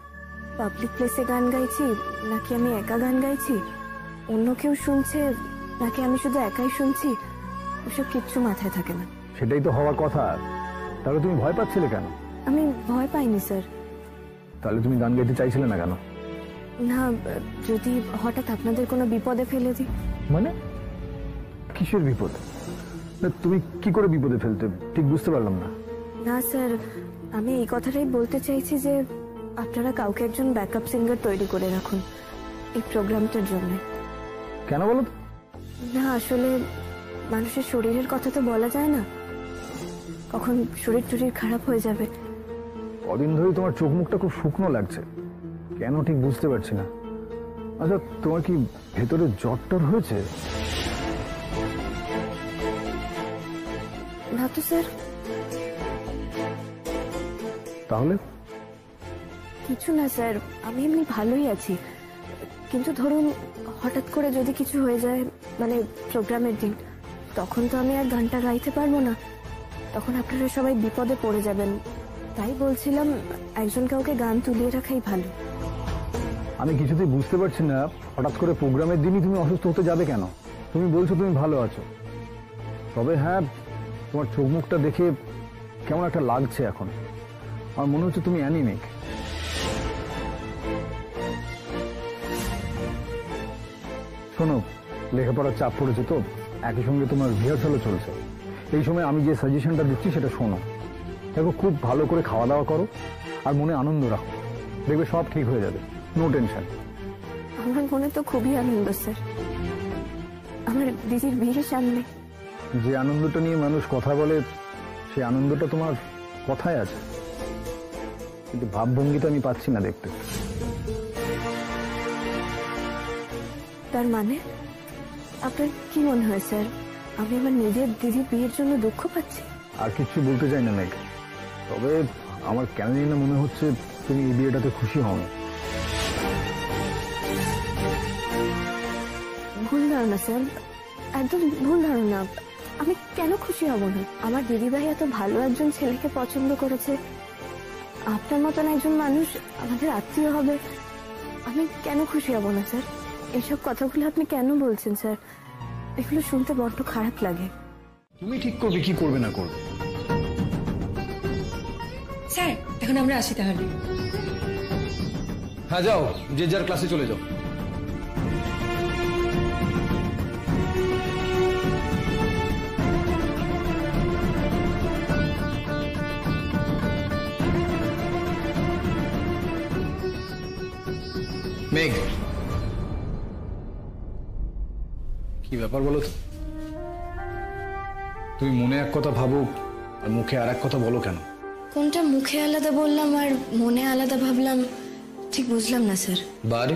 পাবলিক প্লেসে গান গাইছি নাকি আমি একা গান গাইছি, অন্য কেউ শুনছে নাকি আমি শুধু একাই শুনছি, ওসব কিচ্ছু মাথায় থাকে না। সেটাই তো হওয়ার কথা, তাহলে তুমি ভয় পাচ্ছিলে কেন? আমি ভয় পাইনি স্যার। তাহলে তুমি গান গাইতে চাইছিলে না কেন? না, যদি হঠাৎ আপনাদের কোনো বিপদে ফেলে দিই। মানে কিসের বিপদ? তুমি কি করে বিপদে ফেলতে, ঠিক বুঝতে পারলাম না। না স্যার, আমি এই কথাটাই বলতে চাইছি যে আপনারা কাউকে একজন ব্যাকআপ সিঙ্গার তৈরি করে রাখুন এই প্রোগ্রামটার জন্য। কেন বলো? না আসলে মানুষের শরীরের কথা তো বলা যায় না, কখন শরীর টরীর খারাপ হয়ে যাবে। কদিন ধরে তোমার চোখ মুখটা খুব শুকনো লাগছে, কেন ঠিক বুঝতে পারছি না। আচ্ছা তোমার কি ভেতরে জ্বর টর হয়েছে? না তো স্যার। তাহলে? কিছু না স্যার, আমি এমনি ভালোই আছি, কিন্তু ধরুন হঠাৎ করে যদি কিছু হয়ে যায়, মানে প্রোগ্রামের দিন, তখন তো আমি আর গানটা গাইতে পারবো না, তখন আপনারা সবাই বিপদে পড়ে যাবেন। তাই বলছিলাম একজন কাউকে গান তুলিয়ে রাখাই ভালো। আমি কিছুতেই বুঝতে পারছি না, হঠাৎ করে প্রোগ্রামের দিনই তুমি অসুস্থ হতে যাবে কেন? তুমি বলছো তুমি ভালো আছো, তবে হ্যাঁ তোমার চোখ মুখটা দেখে কেমন একটা লাগছে এখন। আমার মনে হচ্ছে তুমি অ্যানিমিক। শোনো, লেখাপড়ার চাপ পড়েছে তো, একই সঙ্গে তোমার রিহার্সালও চলছে। এই সময় আমি যে সাজেশনটা দিচ্ছি সেটা শোনো। দেখো, খুব ভালো করে খাওয়া দাওয়া করো আর মনে আনন্দ রাখো, দেখবে সব ঠিক হয়ে যাবে। No tension. আমার মনে তো খুবই আনন্দ স্যার, আমার দিদির বিয়ের সামনে। যে আনন্দটা নিয়ে মানুষ কথা বলে সেই আনন্দটা তোমার কথায় আছে, কিন্তু ভাবভঙ্গিটা আমি পাচ্ছি না দেখতে। তার মানে আপনার কি মনে হয় স্যার, আমি আমার নিজের দিদির বিয়ের জন্য দুঃখ পাচ্ছি? আর কিছু বলতে চাই না মেঘ, তবে আমার কেন জানি না মনে হচ্ছে তুমি এই বিয়েটাতে খুশি হও না। ভুল ধারণা স্যার, একদম ভুল ধারণা। আমি কেন খুশি হব না? আমার দিদিভাই এত ভালো একজন ছেলেকে পছন্দ করেছে, আপনার মতন একজন মানুষ আমাদের আত্মীয় হবে, আমি কেন খুশি হব না স্যার? এইসব কথাগুলো আপনি কেন বলছেন স্যার? এগুলো শুনতে বড্ড খারাপ লাগে। তুমি ঠিক করবে কি করবে না করবে। স্যার, এখন আমরা আসি তাহলে। হ্যাঁ যাও, যে যার ক্লাসে চলে যাও। মেঘ, কি ব্যাপার বলো তো? তুমি মনে এক কথা ভাবো আর মুখে আর এক কথা বলো কেন? কোনটা মুখে আলাদা বললাম আর মনে আলাদা ভাবলাম ঠিক বুঝলাম না স্যার। বারে,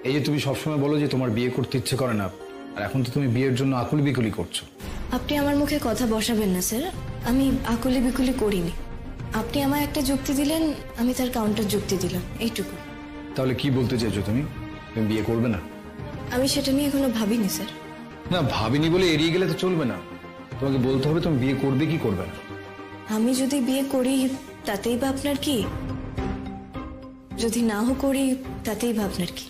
এই যে তুমি সবসময় বলো যে তোমার বিয়ে করতে ইচ্ছে করে না, আর এখন তো তুমি বিয়ের জন্য আকুলি বিকুলি করছো। আপনি আমার মুখে কথা বসাবেন না স্যার, আমি আকুলি বিকুলি করিনি। আপনি আমায় একটা যুক্তি দিলেন, আমি তার কাউন্টার যুক্তি দিলাম, এইটুকু। তাহলে কি বলতে চাইছো তুমি? তুমি বিয়ে করবে না? আমি সেটা নিয়ে এখনো ভাবিনি স্যার। না, ভাবিনি বলে এড়িয়ে গেলে তো চলবে না, তোমাকে বলতে হবে তুমি বিয়ে করবে কি করবে না। আমি যদি বিয়ে করি তাতেই বা আপনার কি, যদি নাও করি তাতেই বা আপনার কি?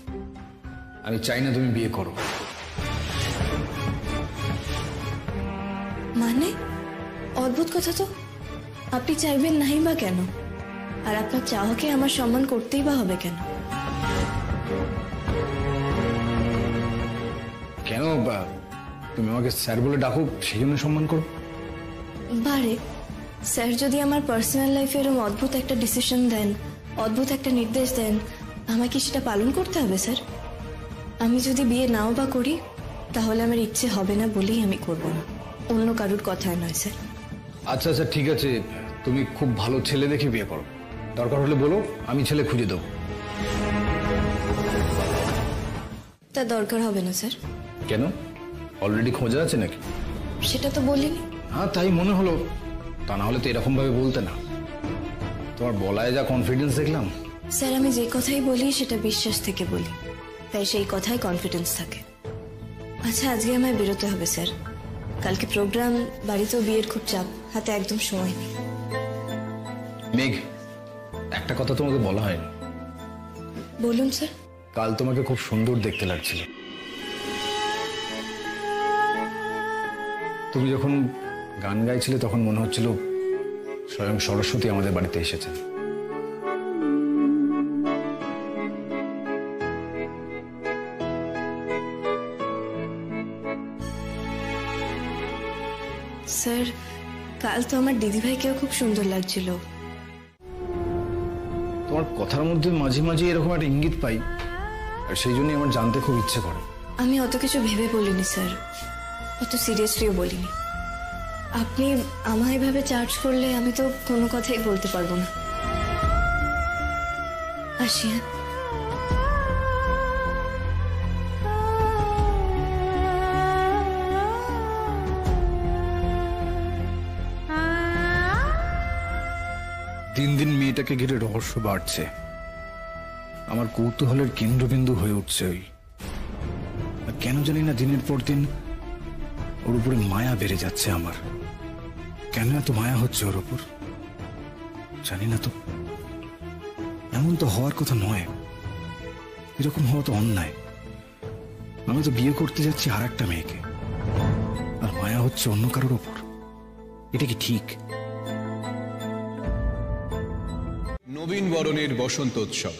আমি চাই না তুমি বিয়ে করো। মানে অদ্ভুত কথা তো, আপনি চাইবেন নাই বা কেন? আর আপনার চাওয়াকে আমার সম্মান করতেই বা হবে কেন? কেন বা তুমি আমাকে স্যার বলে ডাকো সেই জন্য সম্মান করো? বারে, স্যার যদি আমার পার্সোনাল লাইফে এরকম অদ্ভুত একটা ডিসিশন দেন, অদ্ভুত একটা নির্দেশ দেন, আমাকে কি সেটা পালন করতে হবে স্যার? আমি যদি বিয়ে নাও বা করি তাহলে আমার ইচ্ছে হবে না বলেই আমি করব না, অন্য কারুর কথায় নয় স্যার। আচ্ছা আচ্ছা ঠিক আছে, তুমি খুব ভালো ছেলে দেখে বিয়ে করো, দরকার হলে বলো, আমি ছেলে খুঁজে দেবো। তা দরকার হবে না স্যার। কেন, অলরেডি খোঁজা আছে নাকি? সেটা তো বলিনি। হ্যাঁ তাই মনে হলো, তা না হলে তো এরকম ভাবে বলতে না। তোমার বলায় যা কনফিডেন্স দেখলাম। স্যার, আমি যে কথাই বলি সেটা বিশ্বাস থেকে বলি, তাই সেই কথায় কনফিডেন্স থাকে। আচ্ছা, আজকে আমায় বেরোতে হবে স্যার, কালকে প্রোগ্রাম, বাড়িতেও বিয়ের খুব চাপ, হাতে একদম সময় নেই। মেঘ, একটা কথা তোমাকে বলা হয়নি। বলুন স্যার। কাল তোমাকে খুব সুন্দর দেখতে লাগছিল। তুমি যখন গান গাইছিলে তখন মনে হচ্ছিল স্বয়ং সরস্বতী আমাদের বাড়িতে এসেছেন। স্যার, কাল তো আমার দিদিভাইকেও খুব সুন্দর লাগছিল। তোমার কথার মধ্যে মাঝে মাঝে এরকম একটা ইঙ্গিত পাই, আর সেই জন্যই আমার জানতে খুব ইচ্ছে করে। আমি অত কিছু ভেবে বলিনি স্যার, অত সিরিয়াসলিও বলিনি। আপনি আমায় এভাবে চার্জ করলে আমি তো কোনো কথাই বলতে পারবো না। আসি। দিন দিন মেয়েটাকে ঘিরে রহস্য বাড়ছে, আমার কৌতূহলের কেন্দ্রবিন্দু হয়ে উঠছে ওই। কেন জানি না দিনের পর দিন ওর উপরে মায়া বেড়ে যাচ্ছে আমার। কেন এত মায়া হচ্ছে ওর উপর জানি না তো। এমন তো হওয়ার কথা নয়, এরকম হওয়া তো অন্যায়। আমি তো বিয়ে করতে যাচ্ছি আর একটা মেয়েকে, আর মায়া হচ্ছে অন্য কারোর ওপর। এটা কি ঠিক? বরণের বসন্তোৎসব।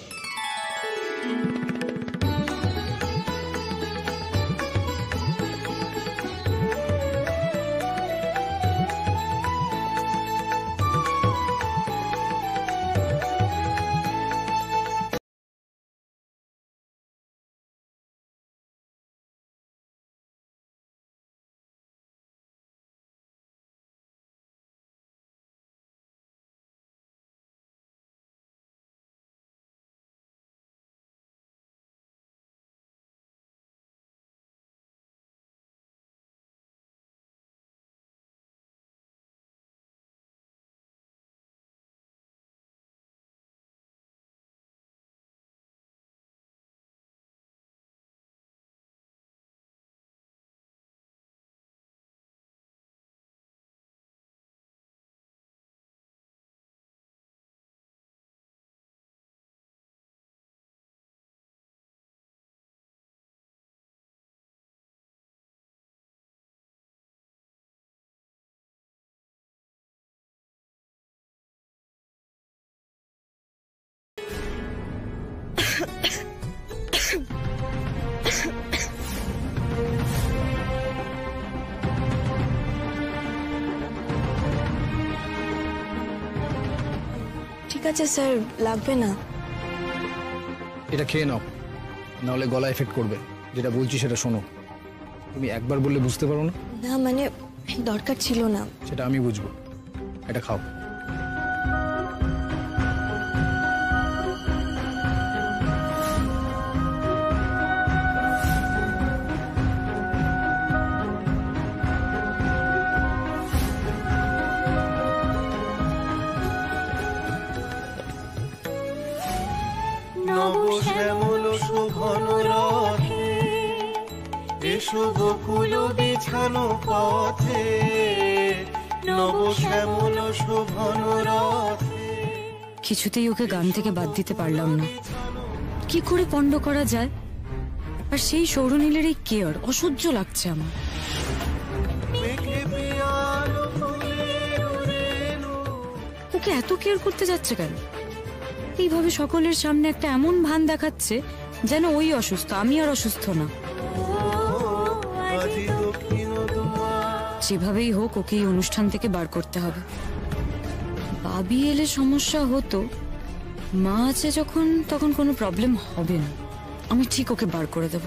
ঠিক আছে স্যার, লাগবে না। এটা খেয়ে নাও, নাহলে গলা এফেক্ট করবে। যেটা বলছি সেটা শোনো। তুমি একবার বললে বুঝতে পারো না? না মানে দরকার ছিল না। সেটা আমি বুঝবো। এটা খাও। নবশ্যামল শোভন রথে এসো গোকুল বিছানো পথে, নবশ্যামল শোভন রথে। কিছুতেই ওকে গান থেকে বাদ দিতে পারলাম না। কি করে পণ্ড করা যায়? আর সেই সৌরনীলের এই কেয়ার অসহ্য লাগছে আমার। ওকে এত কেয়ার করতে যাচ্ছে কেন? এইভাবে সকলের সামনে একটা এমন ভান দেখাচ্ছে যেন ওই অসুস্থ, আমি আর অসুস্থ না। যেভাবেই হোক ওকে এই অনুষ্ঠান থেকে বার করতে হবে। বাবি এলে সমস্যা হতো, মা আছে যখন তখন কোনো প্রবলেম হবে না। আমি ঠিক ওকে বার করে দেব।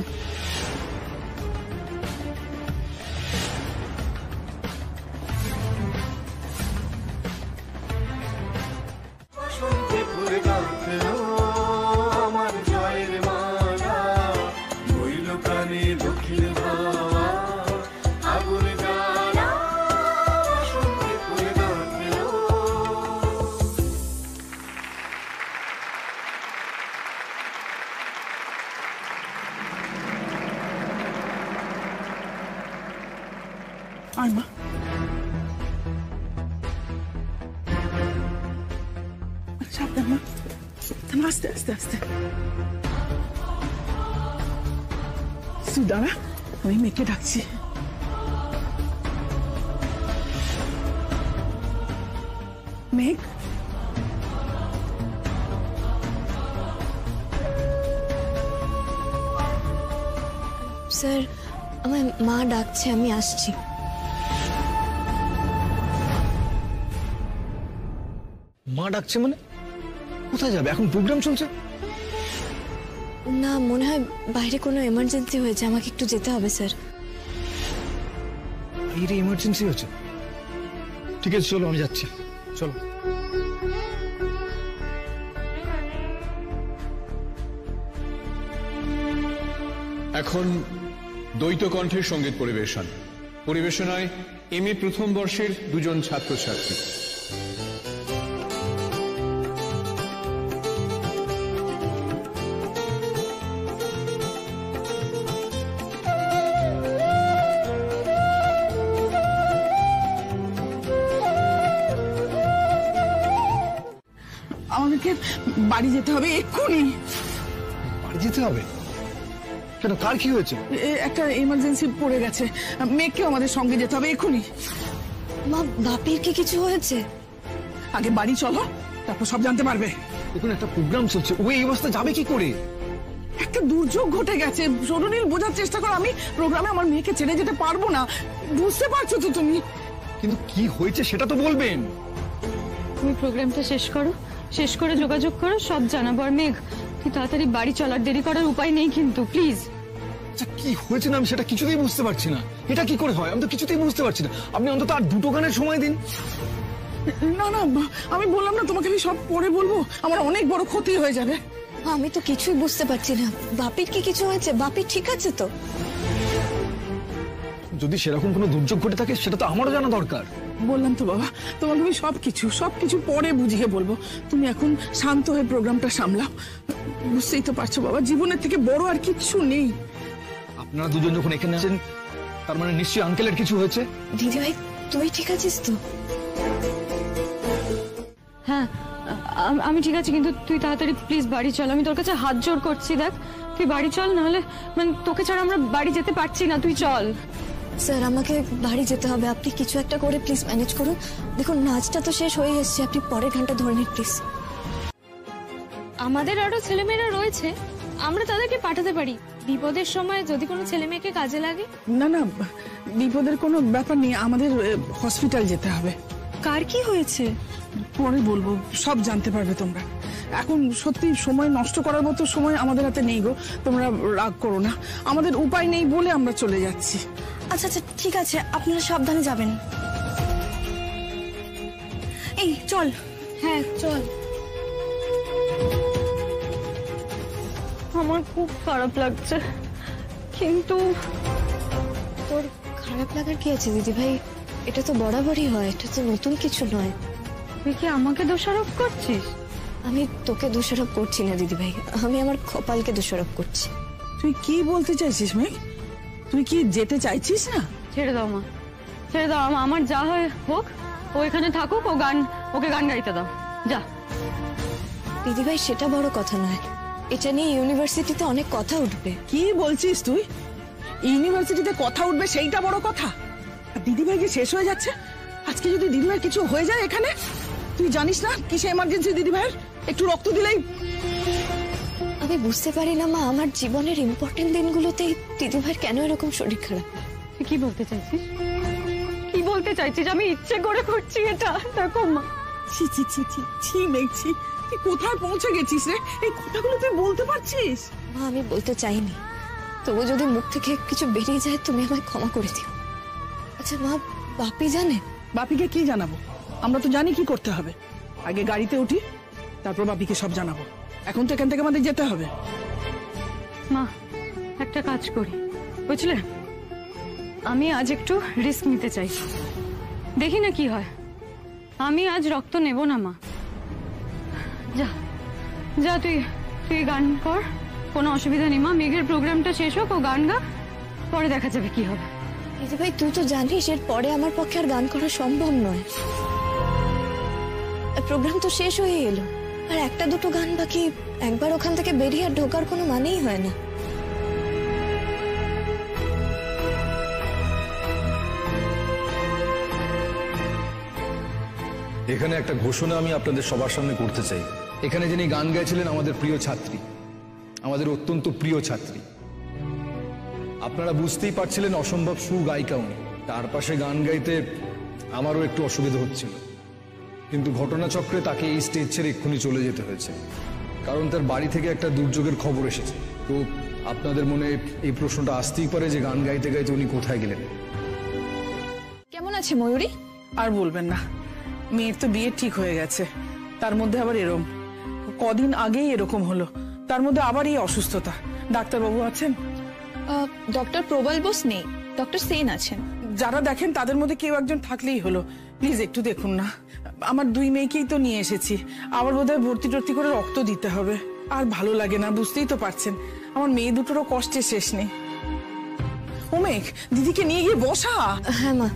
আমার জয়ের মালা বইল প্রাণে দক্ষিণ হাওয়া, আগুন জ্বালা বসন্তে ফুল গাঁথলো। আয় মা। সাবধান মা, আস্তে আস্তে আস্তে। তুই দাঁড়া, আমি মেয়েকে ডাকছি। মেঘ, স্যার আমার মা ডাকছে, আমি আসছি। মা ডাকছে মানে? কোথায় যাবে? এখন প্রোগ্রাম চলছে। না, মনে হয় বাইরে কোনো এমার্জেন্সি হয়েছে, আমাকে একটু যেতে হবে স্যার। বাইরে এমার্জেন্সি হচ্ছে? ঠিক আছে চলো, আমি যাচ্ছি। চলো। এখন দ্বৈত কণ্ঠের সঙ্গীত পরিবেশন। পরিবেশনায় এমএ প্রথম বর্ষের দুজন ছাত্রছাত্রী। আমাদেরকে বাড়ি যেতে হবে এক্ষুনি। বাড়ি যেতে হবে কেন? কার কি হয়েছে? একটা এমার্জেন্সি পড়ে গেছে, মেয়েকেও আমাদের সঙ্গে যেতে হবে এক্ষুনি। মা, বাপির কি কিছু হয়েছে? আগে বাড়ি চলো, তারপর সব জানতে পারবে। দেখুন একটা প্রোগ্রাম চলছে, ও এই অবস্থা যাবে কি করে? একটা দুর্যোগ ঘটে গেছে সরুনীল, বোঝার চেষ্টা করো। আমি প্রোগ্রামে আমার মেয়েকে ছেড়ে যেতে পারবো না, বুঝতে পারছো তো তুমি? কিন্তু কি হয়েছে সেটা তো বলবেন। তুমি প্রোগ্রামটা শেষ করো, শেষ করে যোগাযোগ করো, সব জানাবো। আর মেঘ, তুই তাড়াতাড়ি বাড়ি চলার, দেরি করার উপায় নেই কিন্তু, প্লিজ। আচ্ছা কি হয়েছে না আমি সেটা কিছুতেই বুঝতে পারছি না। এটা কি করে হয় আমি তো কিছুতেই বুঝতে পারছি না। আপনি অন্তত আর 2টো গানের সময় দিন। না না, আমি বললাম না তোমাকে, আমি সব পরে বলবো, আমার অনেক বড় ক্ষতি হয়ে যাবে। আমি তো কিছুই বুঝতে পারছি না। বাপির কি কিছু হয়েছে? বাপি ঠিক আছে তো? যদি সেরকম কোনো দুর্যোগ ঘটে থাকে সেটা তো আমারও জানা দরকার। বললাম তো বাবা, তোমাকে আমি সবকিছু পরে বুঝিয়ে বলবো। তুমি এখন শান্ত হয়ে প্রোগ্রামটা সামলাও। বুঝতেই তো পারছো বাবা, জীবনের থেকে বড় আর কিচ্ছু নেই। আপনারা দুজন যখন এখানে আছেন তার মানে নিশ্চয়ই আঙ্কেলের কিছু হয়েছে। দিদি ভাই, তুই ঠিক আছিস তো? হ্যাঁ, আমি ঠিক আছি, কিন্তু তুই তাড়াতাড়ি প্লিজ বাড়ি চল। আমি তোর কাছে হাত জোড় করছি, দেখ তুই বাড়ি চল, নাহলে মানে তোকে ছাড়া আমরা বাড়ি যেতে পারছি না। তুই চল। স্যার, আমাকে বাড়ি যেতে হবে, আপনি কিছু একটা করে প্লিজ ম্যানেজ করুন। দেখুন নাচটা তো শেষ হয়ে এসছে, আপনি পরের ঘন্টা ধরে নিন প্লিজ। আমাদের আরো ছেলেমেয়েরা রয়েছে, আমরা তাদেরকে পাঠাতে পারি বিপদের সময় যদি কোনো ছেলে মেয়েকে কাজে লাগে। না না, বিপদের কোনো ব্যাপার নেই, আমাদের হসপিটাল যেতে হবে। কার কি হয়েছে পরে বলবো, সব জানতে পারবে তোমরা। এখন সত্যি সময় নষ্ট করার মতো সময় আমাদের হাতে নেই গো, তোমরা রাগ করো না। আমাদের উপায় নেই বলে আমরা চলে যাচ্ছি। আচ্ছা আচ্ছা ঠিক আছে, আপনারা সাবধানে যাবেন। এই চল। হ্যাঁ চল। আমার খুব খারাপ লাগছে, কিন্তু তোর খারাপ লাগার কি আছে দিদি ভাই? এটা তো বরাবরই হয়, এটা তো নতুন কিছু নয়। তুই কি আমাকে দোষারোপ করছিস? আমি তোকে দোষারোপ করছি না দিদি ভাই, আমি আমার কপালকে দোষারোপ করছি। তুই কি বলতে চাইছিস মেঘ? তুই কি যেতে চাইছিস না? ছেড়ে দাও মা, ছেড়ে দাও। আমার যা হয় হোক, ও এখানে থাকুক, ওকে গান গাইতে দাও, যা। দিদি ভাই সেটা বড় কথা নয়, এটা নিয়ে ইউনিভার্সিটিতে অনেক কথা উঠবে। কি বলছিস তুই? ইউনিভার্সিটিতে কথা উঠবে সেইটা বড় কথা? দিদিভাই যে শেষ হয়ে যাচ্ছে, আজকে যদি দিদিভাই কিছু হয়ে যায় এখানে, তুই জানিস না কিসে এমার্জেন্সি দিদিভাইয়ের? একটু রক্ত দিলেই। আমি বুঝতে পারি না মা, আমার জীবনের ইম্পর্টেন্ট দিনগুলোতে দিদিভাইয়ের কেন এরকম শরীর খারাপ? তুই কি বলতে চাইছিস? কি বলতে চাইছিস? আমি ইচ্ছে করে করছি এটা? দেখো মা, ছি ছি ছি ছি ছি মেঘ, ছি, তুই কোথায় পৌঁছে গেছিস রে? এই কথাগুলো তুই বলতে পারছিস? মা আমি বলতে চাইনি, তবু যদি মুখ থেকে কিছু বেরিয়ে যায় তুমি আমায় ক্ষমা করে দিও। আচ্ছা মা, বাপি জানে? বাপিকে কি জানাবো? আমরা তো জানি কি করতে হবে। আগে গাড়িতে উঠি, তারপর বাপিকে সব জানাবো। এখন তো এখান থেকে আমাদের যেতে হবে। মা একটা কাজ করি, বুঝলে, আমি আজ একটু রিস্ক নিতে চাই, দেখি না কি হয়। আমি আজ রক্ত নেব না মা। যা যা, তুই গান কর, কোনো অসুবিধা নেই মা। মেঘের প্রোগ্রামটা শেষ হোক, ও গান গা, পরে দেখা যাবে কি হবে। দিদি ভাই তুই তো জানিস এর পরে আমার পক্ষে আর গান করা সম্ভব নয়। প্রোগ্রাম তো শেষ হয়ে এলো, আর একটা দুটো গান বাকি, একবার ওখান থেকে বেরিয়ে আর ঢোকার কোনো মানেই হয় না। এখানে একটা ঘোষণা আমি আপনাদের সবার সামনে করতে চাই। এখানে যিনি গান গাইছিলেন আমাদের প্রিয় ছাত্রী, আমাদের অত্যন্ত প্রিয় ছাত্রী। আপনারা বুঝতেই পারছিলেন অসম্ভব সুগায়িকা উনি। তার পাশে গান গাইতে আমারও একটু অসুবিধা হচ্ছিল, কিন্তু ঘটনাচক্রে তাকে এই স্টেজ ছেড়ে এক্ষুনি চলে যেতে হয়েছে, কারণ তার বাড়ি থেকে একটা দুর্যোগের খবর এসেছে। তো আপনাদের মনে এই প্রশ্নটা আসতেই পারে যে গান গাইতে গাইতে উনি কোথায় গেলেন। কেমন আছে ময়ূরী? আর বলবেন না, মেয়ের তো বিয়ে ঠিক হয়ে গেছে, তার মধ্যে আবার এরকম, কদিন আগেই এরকম হলো, তার মধ্যে আবার এই অসুস্থতা। ডাক্তারবাবু আছেন? ডক্টর প্রবল বোস নেই, ডক্টর সেন আছেন। যারা দেখেন তাদের মধ্যে কেউ একজন থাকলেই হলো, প্লিজ একটু দেখুন না। আমার 2 মেয়েকেই তো নিয়ে এসেছি, আবার বোধহয় ভর্তি টর্তি করে রক্ত দিতে হবে। আর ভালো লাগে না, বুঝতেই তো পারছেন, আমার মেয়ে দুটোরও কষ্টের শেষ নেই। ও মেঘ, দিদিকে নিয়ে গিয়ে বসা। হ্যাঁ মা,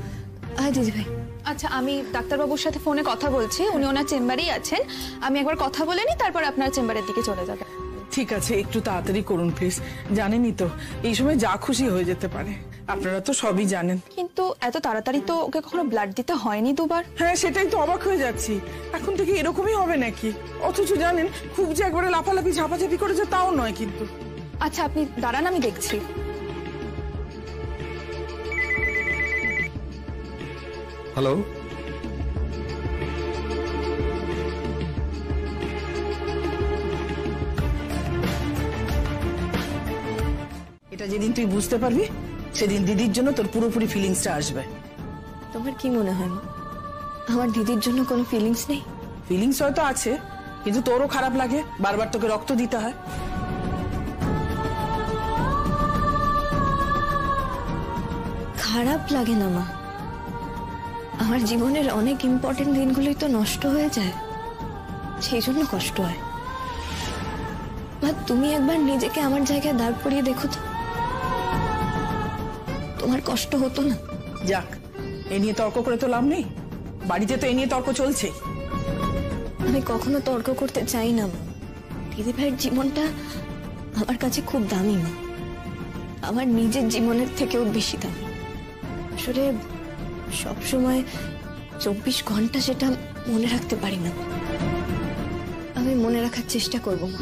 আয় দিদি ভাই। আচ্ছা আমি ডাক্তারবাবুর সাথে ফোনে কথা বলছি, উনি ওনার চেম্বারেই আছেন। আমি একবার কথা বলে নিই, তারপর আপনার চেম্বারের দিকে চলে যাবেন। ঠিক আছে, একটু তাড়াতাড়ি করুন প্লিজ। জানেনই তো এই সময় যা খুশি হয়ে যেতে পারে, আপনারা তো সবই জানেন। কিন্তু এত তাড়াতাড়ি তো ওকে কখনো ব্লাড দিতে হয়নি দুবার। হ্যাঁ, সেটাই তো অবাক হয়ে যাচ্ছি, এখন থেকে এরকমই হবে নাকি? অথচ জানেন খুব যে একবারে লাফালাফি ঝাপাঝাপি করেছে তাও নয় কিন্তু। আচ্ছা আপনি দাঁড়ান, আমি দেখছি। হ্যালো, এটা যেদিন তুই বুঝতে পারবি সেদিন দিদির জন্য তোর পুরোপুরি ফিলিংসটা আসবে। তোমার কি মনে হয় মা, আমার দিদির জন্য কোনো ফিলিংস নেই? ফিলিংস হয়তো আছে, কিন্তু তোরও খারাপ লাগে বারবার তোকে রক্ত দিতে হয়। খারাপ লাগে না মা, আমার জীবনের অনেক ইম্পর্টেন্ট দিনগুলোই তো নষ্ট হয়ে যায়, সেই জন্য কষ্ট হয়। মা তুমি একবার নিজেকে আমার জায়গায় দাঁড় করিয়ে দেখো তো, তোমার কষ্ট হতো না? যাক, এ নিয়ে তর্ক করে তো লাভ নেই, বাড়িতে তো এ নিয়ে তর্ক চলছেই। আমি কখনো তর্ক করতে চাই না মা, দিদি ভাইয়ের জীবনটা আমার কাছে খুব দামি মা, আমার নিজের জীবনের থেকেও বেশি দামি। আসলে সবসময় 24 ঘন্টা সেটা মনে রাখতে পারি না, আমি মনে রাখার চেষ্টা করবো মা।